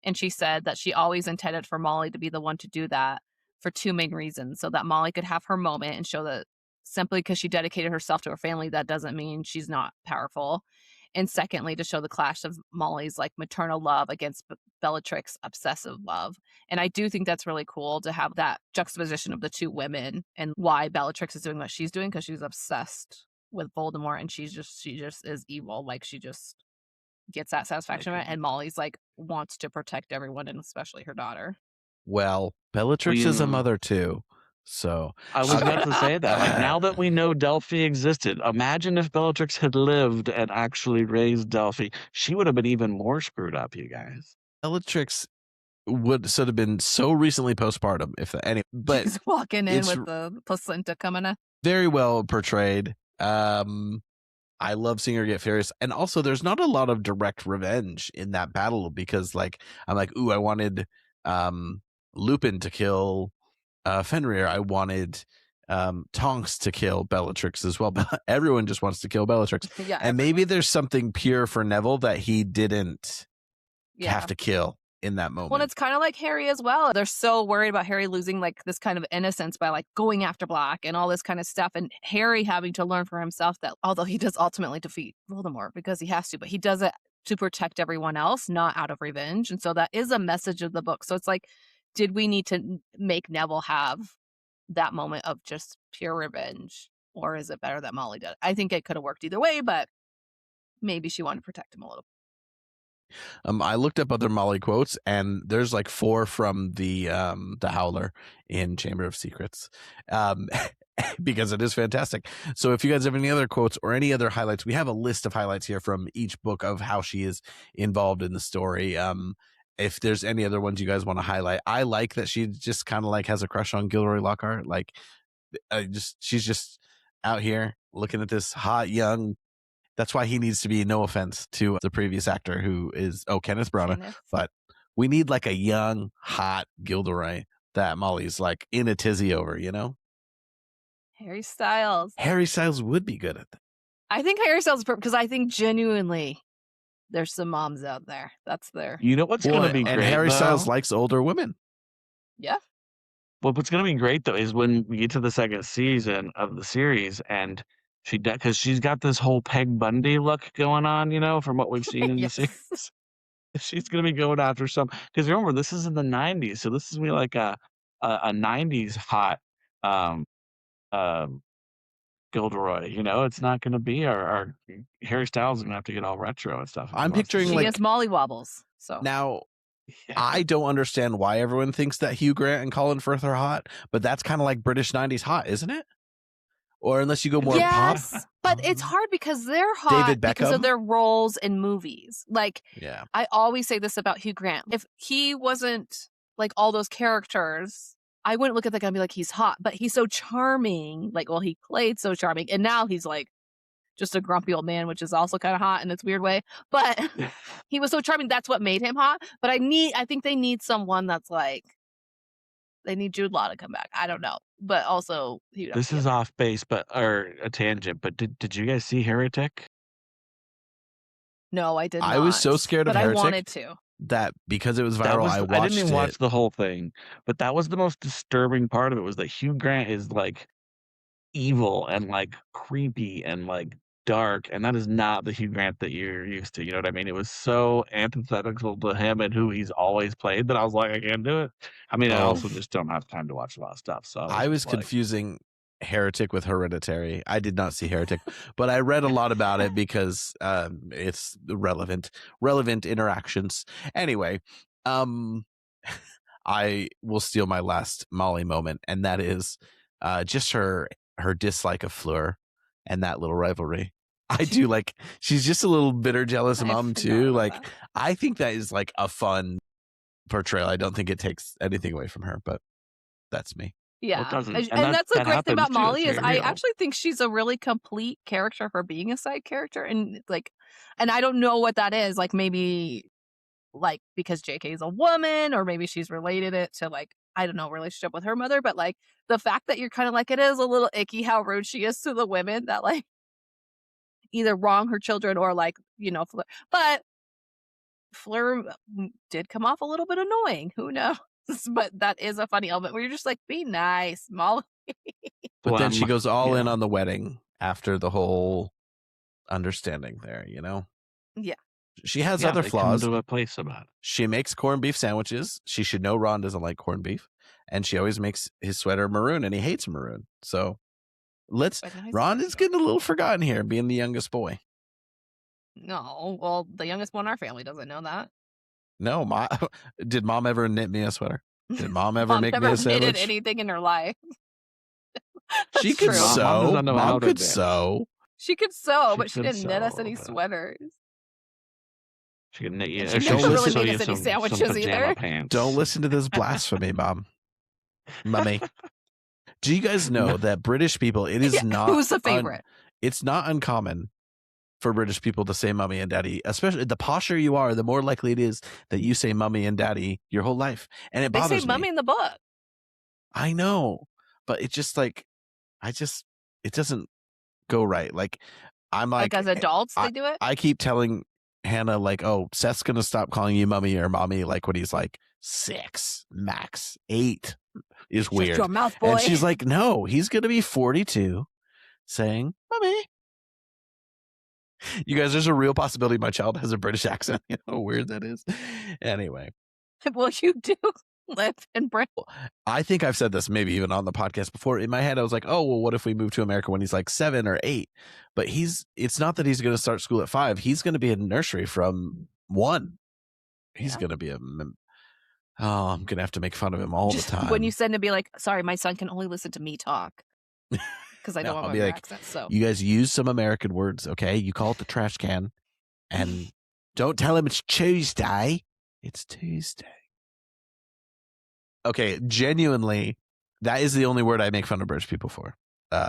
And she said that she always intended for Molly to be the one to do that for two main reasons, so that Molly could have her moment and show that simply because she dedicated herself to her family, that doesn't mean she's not powerful. And secondly, to show the clash of Molly's like maternal love against Bellatrix's obsessive love. And I do think that's really cool to have that juxtaposition of the two women and why Bellatrix is doing what she's doing, because she's obsessed with Voldemort and she just is evil. Like she just gets that satisfaction from it. And Molly's like wants to protect everyone and especially her daughter. Well, Bellatrix is a mother too. So I was about to say that. Like now that we know Delphi existed, imagine if Bellatrix had lived and actually raised Delphi. She would have been even more screwed up, you guys. Bellatrix would sort of been so recently postpartum, if any. But she's walking in with the placenta coming up. Very well portrayed. I love seeing her get furious, and also there's not a lot of direct revenge in that battle because, like, I'm like, ooh, I wanted Lupin to kill Fenrir. I wanted Tonks to kill Bellatrix as well. Everyone just wants to kill Bellatrix. Yeah, and maybe there's something pure for Neville that he didn't have to kill in that moment. Well, it's kind of like Harry as well. They're so worried about Harry losing like this kind of innocence by like going after Black and all this kind of stuff. And Harry having to learn for himself that although he does ultimately defeat Voldemort because he has to, but he does it to protect everyone else, not out of revenge. And so that is a message of the book. So it's like, did we need to make Neville have that moment of just pure revenge? Or is it better that Molly did? I think it could have worked either way, but maybe she wanted to protect him a little. I looked up other Molly quotes, and there's like 4 from the Howler in Chamber of Secrets, because it is fantastic. So if you guys have any other quotes or any other highlights, we have a list of highlights here from each book of how she is involved in the story. If there's any other ones you guys want to highlight, I like that she just kind of like has a crush on Gilderoy Lockhart. Like, she's just out here looking at this hot young. That's why he needs to be, no offense to the previous actor who is, Kenneth Branagh, but we need like a young, hot Gilderoy that Molly's like in a tizzy over, you know? Harry Styles. Harry Styles would be good at that. I think Harry Styles is perfect because I think genuinely there's some moms out there. That's their. You know what's going to be great, and Harry though? Styles likes older women. Yeah. Well, what's going to be great, though, is when we get to the second season of the series and because she's got this whole Peg Bundy look going on, you know, from what we've seen in the series. She's going to be going after some, because remember, this is in the 90s. So this is going to be like a 90s hot Gilderoy, you know, it's not going to be our Harry Styles is going to have to get all retro and stuff. I'm picturing she has Molly Wobbles. So now I don't understand why everyone thinks that Hugh Grant and Colin Firth are hot, but that's kind of like British 90s hot, isn't it? Or unless you go more pop. But it's hard because they're hot David Beckham? because of their roles in movies. Like, yeah. I always say this about Hugh Grant. If he wasn't like all those characters, I wouldn't look at that guy and be like, he's hot. But he's so charming. Like, well, he played so charming. And now he's like just a grumpy old man, which is also kind of hot in its weird way. But he was so charming. That's what made him hot. But I think they need someone that's like, they need Jude Law to come back. I don't know. But also, this is off base, or a tangent. But did you guys see Heretic? No, I did not. I was so scared of Heretic. I wanted to. That because it was viral, I watched it. I didn't even watch the whole thing, but that was the most disturbing part of it. Was that Hugh Grant is like evil and like creepy and like dark, and that is not the Hugh Grant that you're used to. You know what I mean? It was so antithetical to him and who he's always played that I was like, I can't do it. I mean, I Oh, also just don't have time to watch a lot of stuff. So I was just like, confusing Heretic with Hereditary. I did not see Heretic, but I read a lot about it because it's relevant interactions. Anyway, I will steal my last Molly moment, and that is just her dislike of Fleur and that little rivalry. I do like, she's just a little bitter, jealous I mom forgot too. about Like, that. I think that is like a fun portrayal. I don't think it takes anything away from her, but that's me. well, it Yeah. doesn't, And and that's the that great thing happens about too. It's Molly is very I real. actually think she's a really complete character for being a side character. And like, and I don't know what that is. Like maybe like because JK is a woman, or maybe she's related it to like, I don't know, relationship with her mother. But like the fact that you're kind of like, it is a little icky how rude she is to the women that like either wrong her children or like, you know, but Fleur did come off a little bit annoying. Who knows? But that is a funny element where you're just like, be nice, Molly. But then she goes all in yeah. on the wedding after the whole understanding there, you know? Yeah. She has Yeah, other they come flaws. to a place about it. She makes corned beef sandwiches. She should know Ron doesn't like corned beef. And she always makes his sweater maroon, and he hates maroon. So Ron is getting a little forgotten here, being the youngest boy. No, well, the youngest one in our family doesn't know that. No, did mom ever knit me a sweater? Did mom ever Mom make never me a sandwich? knitted anything in her life. She That's could true. Mom does sew. not know how Mom to could knit. sew. She could sew, She but she could didn't knit us sew, any but- sweaters. She can knit you. And Or she she'll never really sew made you us any some sandwiches pajama either. pants. Don't listen to this blasphemy, Mom. Mummy. Do you guys know that British people, it is Yeah, not who's the favorite? it's not uncommon for British people to say mummy and daddy, especially the posher you are, the more likely it is that you say mummy and daddy your whole life. And it They bothers say me. mummy in the book. I know, but it's just like, it doesn't go right. Like, I'm Like like, as adults, they do it. I keep telling Hannah, like, oh, Seth's going to stop calling you mummy or mommy, like when he's like 6, max 8 is Shut weird. your mouth, boy. And she's like, no, he's going to be 42 saying mummy. You guys, there's a real possibility my child has a British accent. You know how weird that is? Anyway. Well, you do live in Britain. I think I've said this maybe even on the podcast before. In my head, I was like, oh, well, what if we move to America when he's like 7 or 8? But it's not that he's going to start school at 5. He's going to be in nursery from 1. He's going to be I'm going to have to make fun of him all the time. When you send him, be like, sorry, my son can only listen to me talk. Because I don't want I'll my be like, accent. So you guys use some American words, okay? You call it the trash can. And don't tell him it's Tuesday. It's Tuesday. Okay, genuinely, that is the only word I make fun of British people for.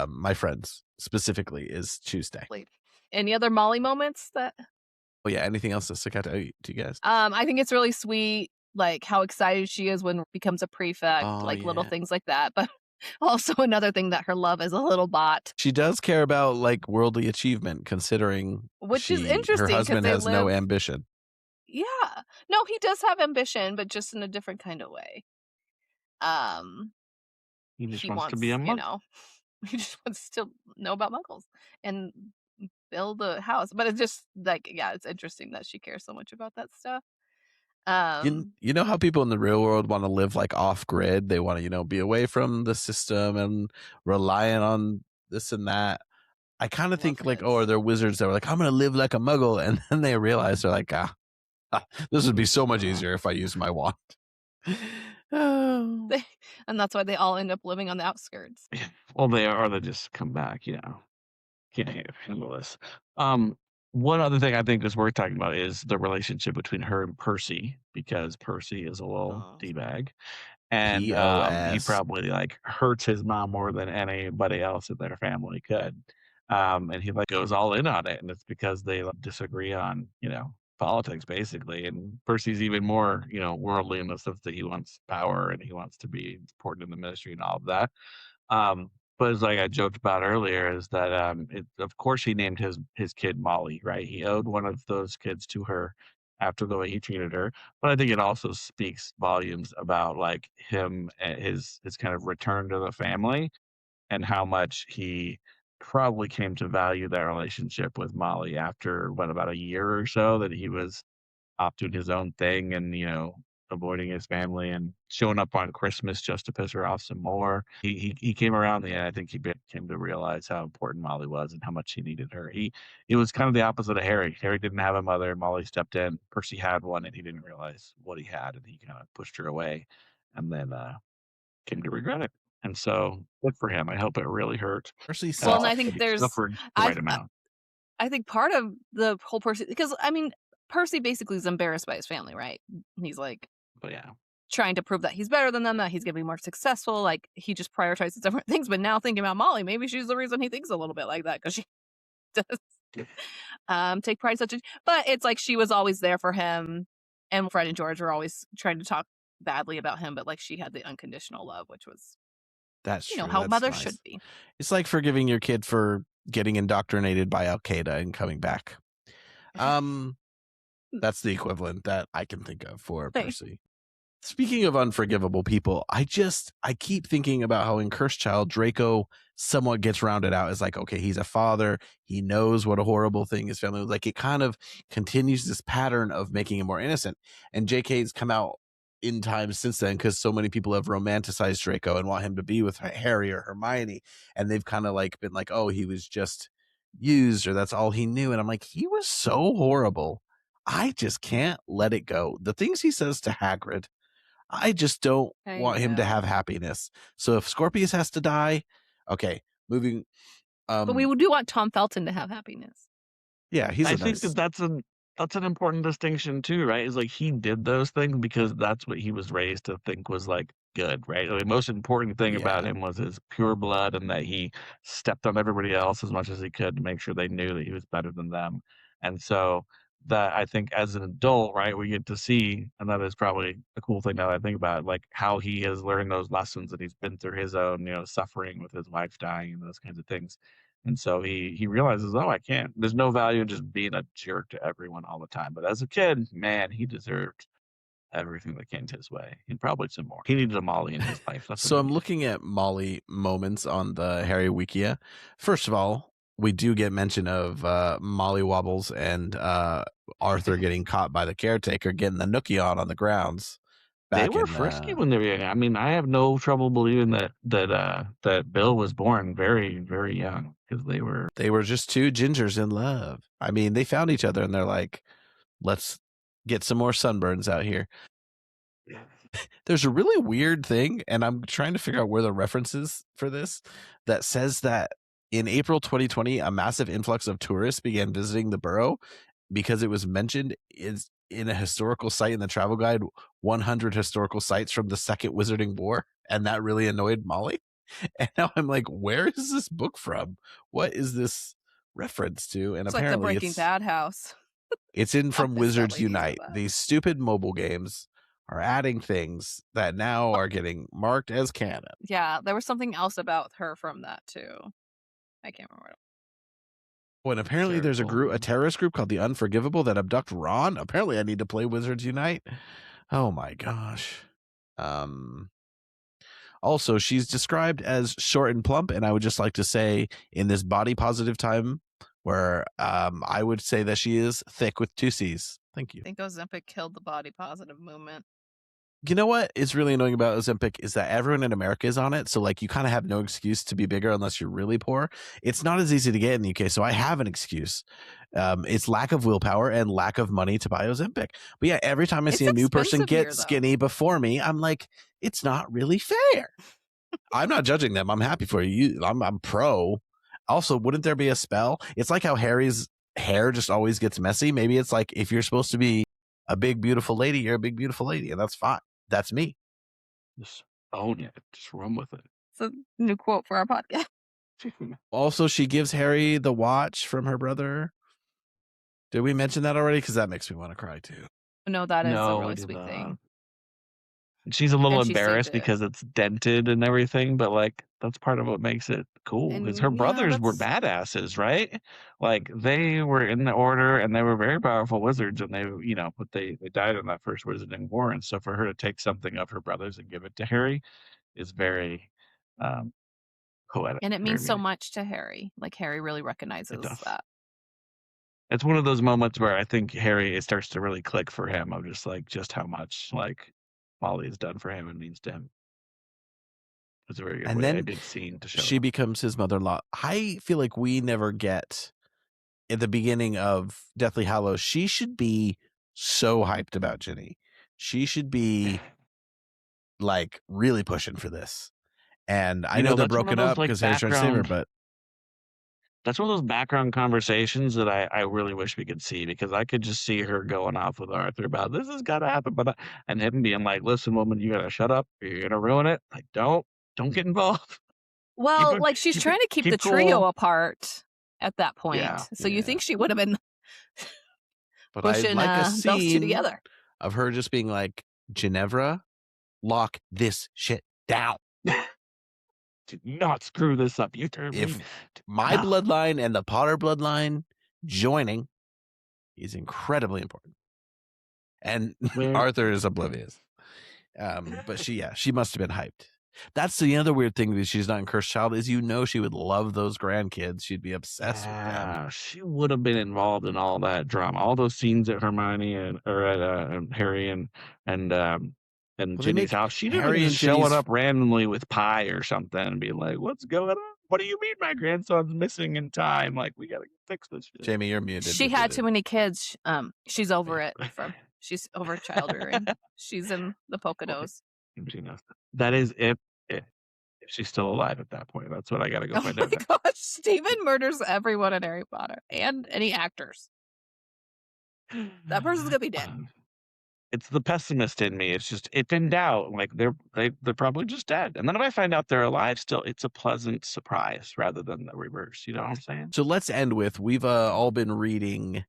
My friends specifically is Tuesday. Any other Molly moments that? Oh yeah, anything else that stick out to you guys? I think it's really sweet, like how excited she is when becomes a prefect, little things like that. But also another thing that her love is a little bot. She does care about like worldly achievement, considering which is interesting. Her husband has no ambition. Yeah, no, he does have ambition, but just in a different kind of way. He just wants to be a monk. He just wants to know about muggles and build a house. But it's just like, yeah, it's interesting that she cares so much about that stuff. You know how people in the real world want to live like off grid? They want to, be away from the system and relying on this and that. I kind of think like, are there wizards that were like, I'm going to live like a muggle? And then they realize they're like, this would be so much easier if I used my wand. And that's why they all end up living on the outskirts. Well, they just come back, Can't handle this. One other thing I think is worth talking about is the relationship between her and Percy, because Percy is a little D-bag. And he probably like hurts his mom more than anybody else in their family could. And he like goes all in on it, and it's because they disagree on, politics basically. And Percy's even more, worldly in the sense that he wants power and he wants to be important in the ministry and all of that. But as like I joked about earlier, is that of course he named his kid Molly, right? He owed one of those kids to her after the way he treated her. But I think it also speaks volumes about like him and his kind of return to the family and how much he probably came to value that relationship with Molly after about a year or so that he was off doing his own thing and, avoiding his family and showing up on Christmas just to piss her off some more. He came around the end. I think he came to realize how important Molly was and how much he needed her. It was kind of the opposite of Harry. Harry didn't have a mother. Molly stepped in. Percy had one, and he didn't realize what he had, and he kind of pushed her away, and then came to regret it. And so, good for him. I hope it really hurt. Percy Well, and sucks. I think He there's, suffered the right amount. I think part of the whole Percy, because I mean, Percy basically is embarrassed by his family, right? He's like But yeah, trying to prove that he's better than them, that he's going to be more successful. Like he just prioritizes different things. But now thinking about Molly, maybe she's the reason he thinks a little bit like that, because she does take pride in such a. But it's like she was always there for him, and Fred and George were always trying to talk badly about him, but like she had the unconditional love, which was That's true. how That's mothers nice. should be. It's like forgiving your kid for getting indoctrinated by Al Qaeda and coming back. That's the equivalent that I can think of for Percy. Speaking of unforgivable people, I keep thinking about how in Cursed Child, Draco somewhat gets rounded out as like, okay, he's a father. He knows what a horrible thing his family was. Like, it kind of continues this pattern of making him more innocent. And JK's come out in time since then because so many people have romanticized Draco and want him to be with Harry or Hermione. And they've kind of like been like, oh, he was just used, or that's all he knew. And I'm like, he was so horrible. I just can't let it go. The things he says to Hagrid, I just don't want him to have happiness. So if Scorpius has to die, okay, moving. But we do want Tom Felton to have happiness. Yeah, I think that's an important distinction too, right? Is like he did those things because that's what he was raised to think was like good, right? The most important thing about him was his pure blood and that he stepped on everybody else as much as he could to make sure they knew that he was better than them. And so that I think as an adult, right, we get to see, and that is probably a cool thing now that I think about it, like how he has learned those lessons and he's been through his own, suffering with his wife dying and those kinds of things. And so he realizes, oh, I can't. There's no value in just being a jerk to everyone all the time. But as a kid, man, he deserved everything that came his way, and probably some more. He needed a Molly in his life. So I'm looking at Molly moments on the Harry Wikia. First of all, we do get mention of Molly Wobbles and Arthur getting caught by the caretaker, getting the nookie on the grounds. They were frisky when they were young. I mean, I have no trouble believing that Bill was born very, very young, because they were just two gingers in love. I mean, they found each other and they're like, let's get some more sunburns out here. There's a really weird thing, and I'm trying to figure out where the reference is for this, that says that in April 2020, a massive influx of tourists began visiting the borough because it was mentioned is in a historical site in the travel guide, 100 historical sites from the Second Wizarding War, and that really annoyed Molly. And now I'm like, where is this book from? What is this reference to? And it's apparently like the Breaking Bad house. It's in from Wizards Unite. These stupid mobile games are adding things that now are getting marked as canon. Yeah, there was something else about her from that too. I can't remember. Oh, and apparently there's a terrorist group called the Unforgivable that abduct Ron. Apparently I need to play Wizards Unite. Oh my gosh. Also, she's described as short and plump, and I would just like to say in this body positive time where I would say that she is thick with two C's. Thank you. I think Ozempic killed the body positive movement. You know what is really annoying about Ozempic is that everyone in America is on it. So like you kind of have no excuse to be bigger unless you're really poor. It's not as easy to get in the UK. So I have an excuse. It's lack of willpower and lack of money to buy Ozempic. But yeah, every time I see a new person get skinny before me, I'm like, it's not really fair. I'm not judging them. I'm happy for you. I'm pro. Also, wouldn't there be a spell? It's like how Harry's hair just always gets messy. Maybe it's like if you're supposed to be a big, beautiful lady, you're a big, beautiful lady, and that's fine. That's me. Just own it. Just run with it. It's a new quote for our podcast. Also, she gives Harry the watch from her brother. Did we mention that already? Because that makes me want to cry too. No, that is a really sweet thing. She's a little embarrassed because it's dented and everything, but like that's part of what makes it cool. Because her brothers were badasses, right? Like they were in the order and they were very powerful wizards, and they, but they died in that first Wizarding War, and so for her to take something of her brothers and give it to Harry is very co-editor. And it means so much to Harry. Like Harry really It recognizes does. that. It's one of those moments where I think Harry, it starts to really click for him of just how much like Molly has done for him and means to him. It's a very good And way, a then good scene to show she it. becomes his mother-in-law. I feel like we never get at the beginning of Deathly Hallows. She should be so hyped about Ginny. She should be like really pushing for this. And I know they're that's one of broken those, up like, because Harry's trying to save her, background but that's one of those background conversations that I really wish we could see, because I could just see her going off with Arthur about this has got to happen, and him being like, "Listen, woman, you gotta shut up. You're gonna ruin it. Like, don't get involved." Well, like she's trying to keep the trio apart at that point. Yeah. So you think she would have been but pushing I'd like a those two scene together. of her just being like, Ginevra, lock this shit down. Do not screw this up. You turn If my bloodline and the Potter bloodline joining is incredibly important. And Arthur is oblivious. But she must have been hyped. That's the other weird thing that she's not in Cursed Child is she would love those grandkids. She'd be obsessed with them. She would have been involved in all that drama, all those scenes at Hermione or at Harry and Ginny's house. She'd have been just showing up randomly with pie or something and be like, "What's going on? What do you mean my grandson's missing in time? Like, we gotta fix this shit." Jamie, you're muted. She had too many kids. She's over it. She's over child rearing. She's in the polka nose. She knows that is if she's still alive at that point. That's what I gotta go find out. Oh my gosh, Stephen murders everyone in Harry Potter and any actors. That person's gonna be dead. It's the pessimist in me. It's just, if in doubt, like they're probably just dead. And then if I find out they're alive still, it's a pleasant surprise rather than the reverse. You know what I'm saying? So let's end with, we've all been reading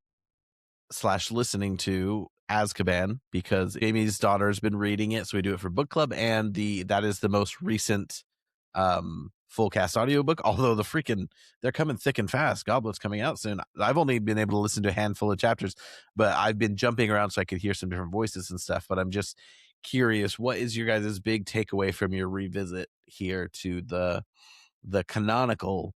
/ listening to Azkaban because Amy's daughter's been reading it. So we do it for book club, and that is the most recent full cast audiobook, although they're coming thick and fast. Goblet's coming out soon. I've only been able to listen to a handful of chapters, but I've been jumping around so I could hear some different voices and stuff. But I'm just curious, what is your guys' big takeaway from your revisit here to the canonical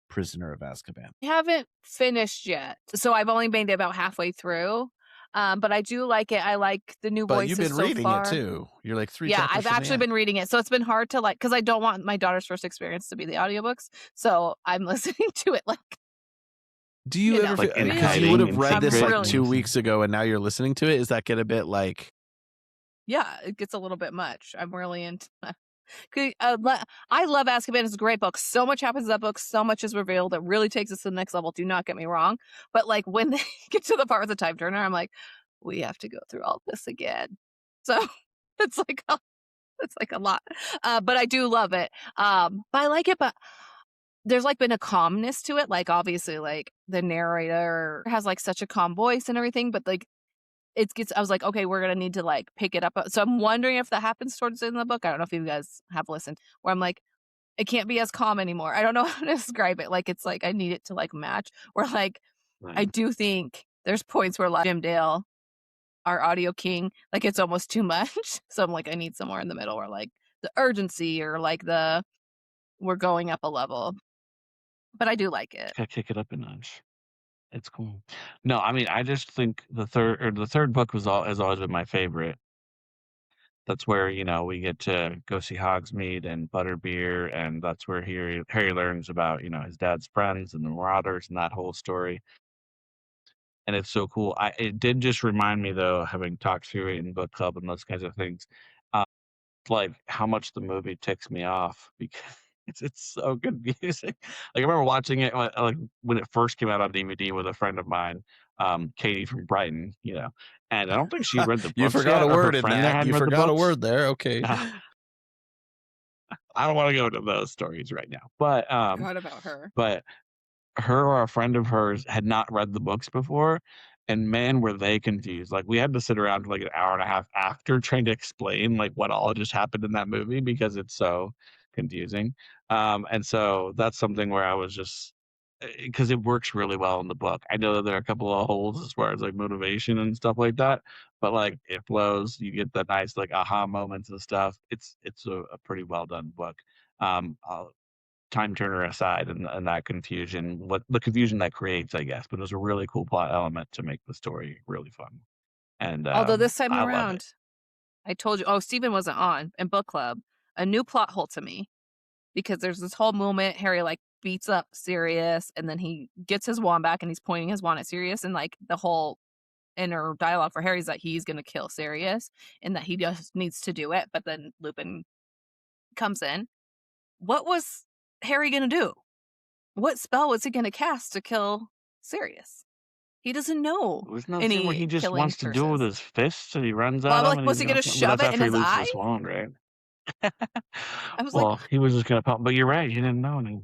Prisoner of Azkaban? I haven't finished yet, so I've only made it about halfway through. But I do like it. I like the new voices. But you've been reading it too. You're like 3 chapters. Yeah, I've actually been reading it. So it's been hard to because I don't want my daughter's first experience to be the audiobooks. So I'm listening to it Do you ever feel because you would have read this 2 weeks ago and now you're listening to it? Is that get a bit like? Yeah, it gets a little bit much. I'm really into I love Azkaban. It's a great book. So much happens in that book. So much is revealed. It really takes us to the next level. Do not get me wrong. But when they get to the part with the time turner, I'm like, we have to go through all this again. So it's like a lot. But I do love it. But I like it. But there's been a calmness to it. Obviously, the narrator has such a calm voice and everything. But I was like, okay, we're gonna need to pick it up. So I'm wondering if that happens towards the end of the book. I don't know if you guys have listened, where I'm like, it can't be as calm anymore. I don't know how to describe it. It's I need it to match. Or I do think there's points where Jim Dale, our audio king, it's almost too much. So I'm I need somewhere in the middle where the urgency or we're going up a level. But I do like it. Gotta kick it up a notch. It's cool. No, I mean, I just think the third book has always been my favorite. That's where, we get to go see Hogsmeade and Butterbeer, and that's where Harry learns about, his dad's friends and the Marauders and that whole story. And it's so cool. It did just remind me, though, having talked through it in book club and those kinds of things, how much the movie ticks me off because it's so confusing. I remember watching it when it first came out on DVD with a friend of mine, Katie from Brighton, and I don't think she read the book. You forgot a word in that. You forgot a word there. Okay. I don't want to go into those stories right now, but forgot about her. But her or a friend of hers had not read the books before, and man, were they confused. We had to sit around for an hour and a half after trying to explain what all just happened in that movie because it's so confusing. And so that's something where I was just, because it works really well in the book. I know that there are a couple of holes as far as motivation and stuff like that, but it flows. You get the nice aha moments and stuff. It's a pretty well done book. Time Turner aside and that confusion, what the confusion that creates, I guess. But it was a really cool plot element to make the story really fun. And Although this time I love around, it. I told you, Stephen wasn't on in book club, a new plot hole to me, because there's this whole moment Harry like beats up Sirius, and then he gets his wand back and he's pointing his wand at Sirius, and like the whole inner dialogue for Harry is that he's going to kill Sirius and that he just needs to do it. But then Lupin comes in. What was Harry going to do? What spell was he going to cast to kill Sirius? He doesn't know. Wasn't that scene where he just wants to do it with his fists and he runs Well, at him? like, And was he going to shove it in his eye? His wand, right? I was well, he was just going to pop. But you're right. He didn't know.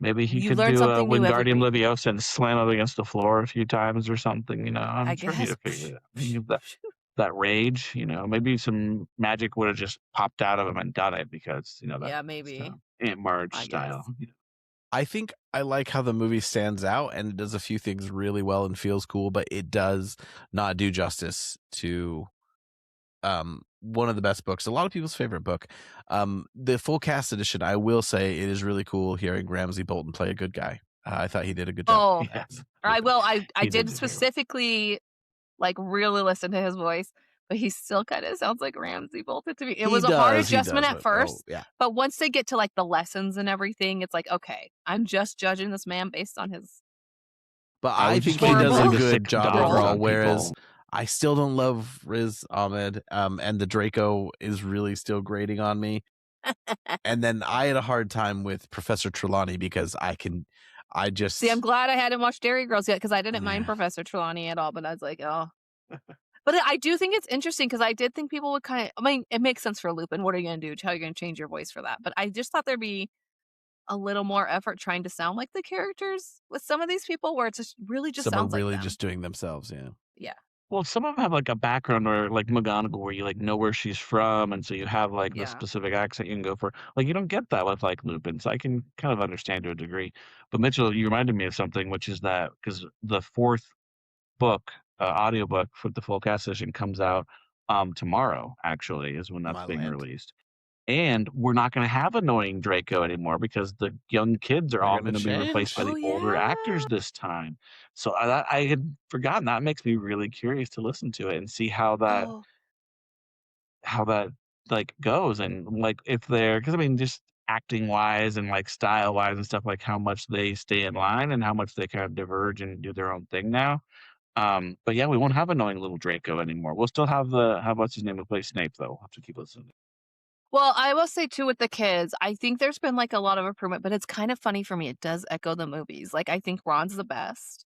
Maybe he could do a Wingardium Leviosa and slam it against the floor a few times or something. You know, I'm sure he'd have figured it out. That rage, you know, maybe some magic would have just popped out of him and done it because, you know, that maybe Aunt Marge style. You know. I think I like how the movie stands out and it does a few things really well and feels cool, but it does not do justice to one of the best books, a lot of people's favorite book. The full cast edition, I will say it is really cool hearing Ramsay Bolton play a good guy. I thought he did a good job. Oh, yes. I did specifically like really listen to his voice, but he still kind of sounds like Ramsay Bolton to me. It was a hard adjustment at first, but once they get to like the lessons and everything, it's like, okay, I'm just judging this man based on his. But I think he does a good job overall, whereas I still don't love Riz Ahmed, and the Draco is really still grating on me. And then I had a hard time with Professor Trelawney because I just see. I'm glad I hadn't watched Dairy Girls yet because I didn't mind Professor Trelawney at all. But I was like, oh. But I do think it's interesting because I did think people would kind of. I mean, it makes sense for Lupin. What are you going to do? How are you going to change your voice for that? But I just thought there'd be a little more effort trying to sound like the characters with some of these people, where it's just really just sounds like them. Just doing themselves. Yeah. Well, some of them have like a background or like McGonagall where you like know where she's from. And so you have like the specific accent you can go for. Like you don't get that with like Lupin. So I can kind of understand to a degree. But Mitchell, you reminded me of something, which is that because the fourth book, audiobook for the full cast edition comes out tomorrow, actually, is when that's being released. And we're not going to have annoying Draco anymore because the young kids are all going to be replaced by the older actors this time. So I had forgotten. That makes me really curious to listen to it and see how that like goes and like if they're because I mean just acting wise and like style wise and stuff like how much they stay in line and how much they kind of diverge and do their own thing now. But yeah, we won't have annoying little Draco anymore. We'll still have what's his name to play Snape though. We'll have to keep listening. Well, I will say too with the kids, I think there's been like a lot of improvement, but it's kind of funny for me. It does echo the movies. Like I think Ron's the best.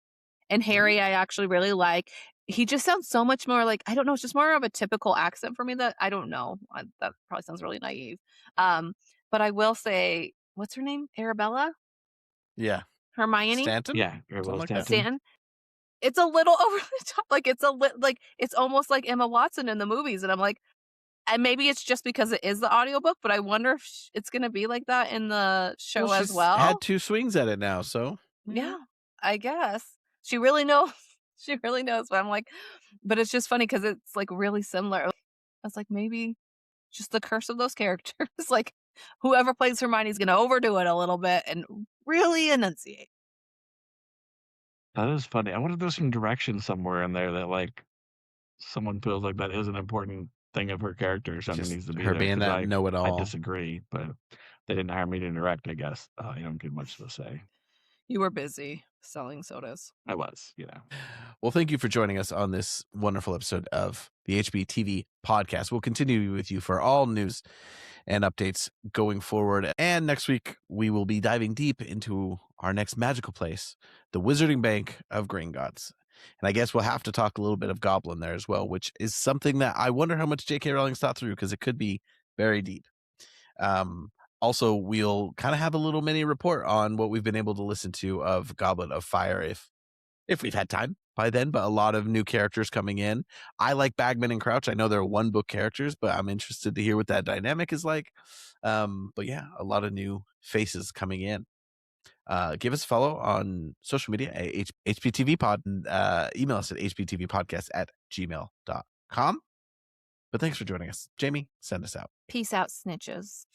And Harry, I actually really like. He just sounds so much more like, I don't know, it's just more of a typical accent for me that I don't know. That probably sounds really naive. But I will say, what's her name? Arabella? Yeah. Hermione? Stanton? Yeah. Arabella Stanton. It's a little over the top. Like it's almost like Emma Watson in the movies. And I'm like, and maybe it's just because it is the audiobook, but I wonder if it's going to be like that in the show as well. Had 2 swings at it now, so. Yeah, I guess. She really knows. She really knows. But I'm like, but it's just funny because it's like really similar. I was like, maybe just the curse of those characters. Like whoever plays Hermione is going to overdo it a little bit and really enunciate. That is funny. I wonder if there's some direction somewhere in there that like someone feels like that is an important thing of her character or something needs to be her there. Being that know-it-all. I disagree, but they didn't hire me to direct, I guess. You don't get much to say. You were busy selling sodas. I was, Well, thank you for joining us on this wonderful episode of the HPTV Podcast. We'll continue with you for all news and updates going forward. And next week, we will be diving deep into our next magical place, the Wizarding Bank of Gringotts. And I guess we'll have to talk a little bit of Goblin there as well, which is something that I wonder how much J.K. Rowling's thought through because it could be very deep. Also, we'll kind of have a little mini report on what we've been able to listen to of Goblet of Fire if we've had time by then, but a lot of new characters coming in. I like Bagman and Crouch. I know they're 1-book characters, but I'm interested to hear what that dynamic is like. But yeah, a lot of new faces coming in. Give us a follow on social media at HPTVPod and email us at hptvpodcast@gmail.com. But thanks for joining us. Jamie, send us out. Peace out, snitches.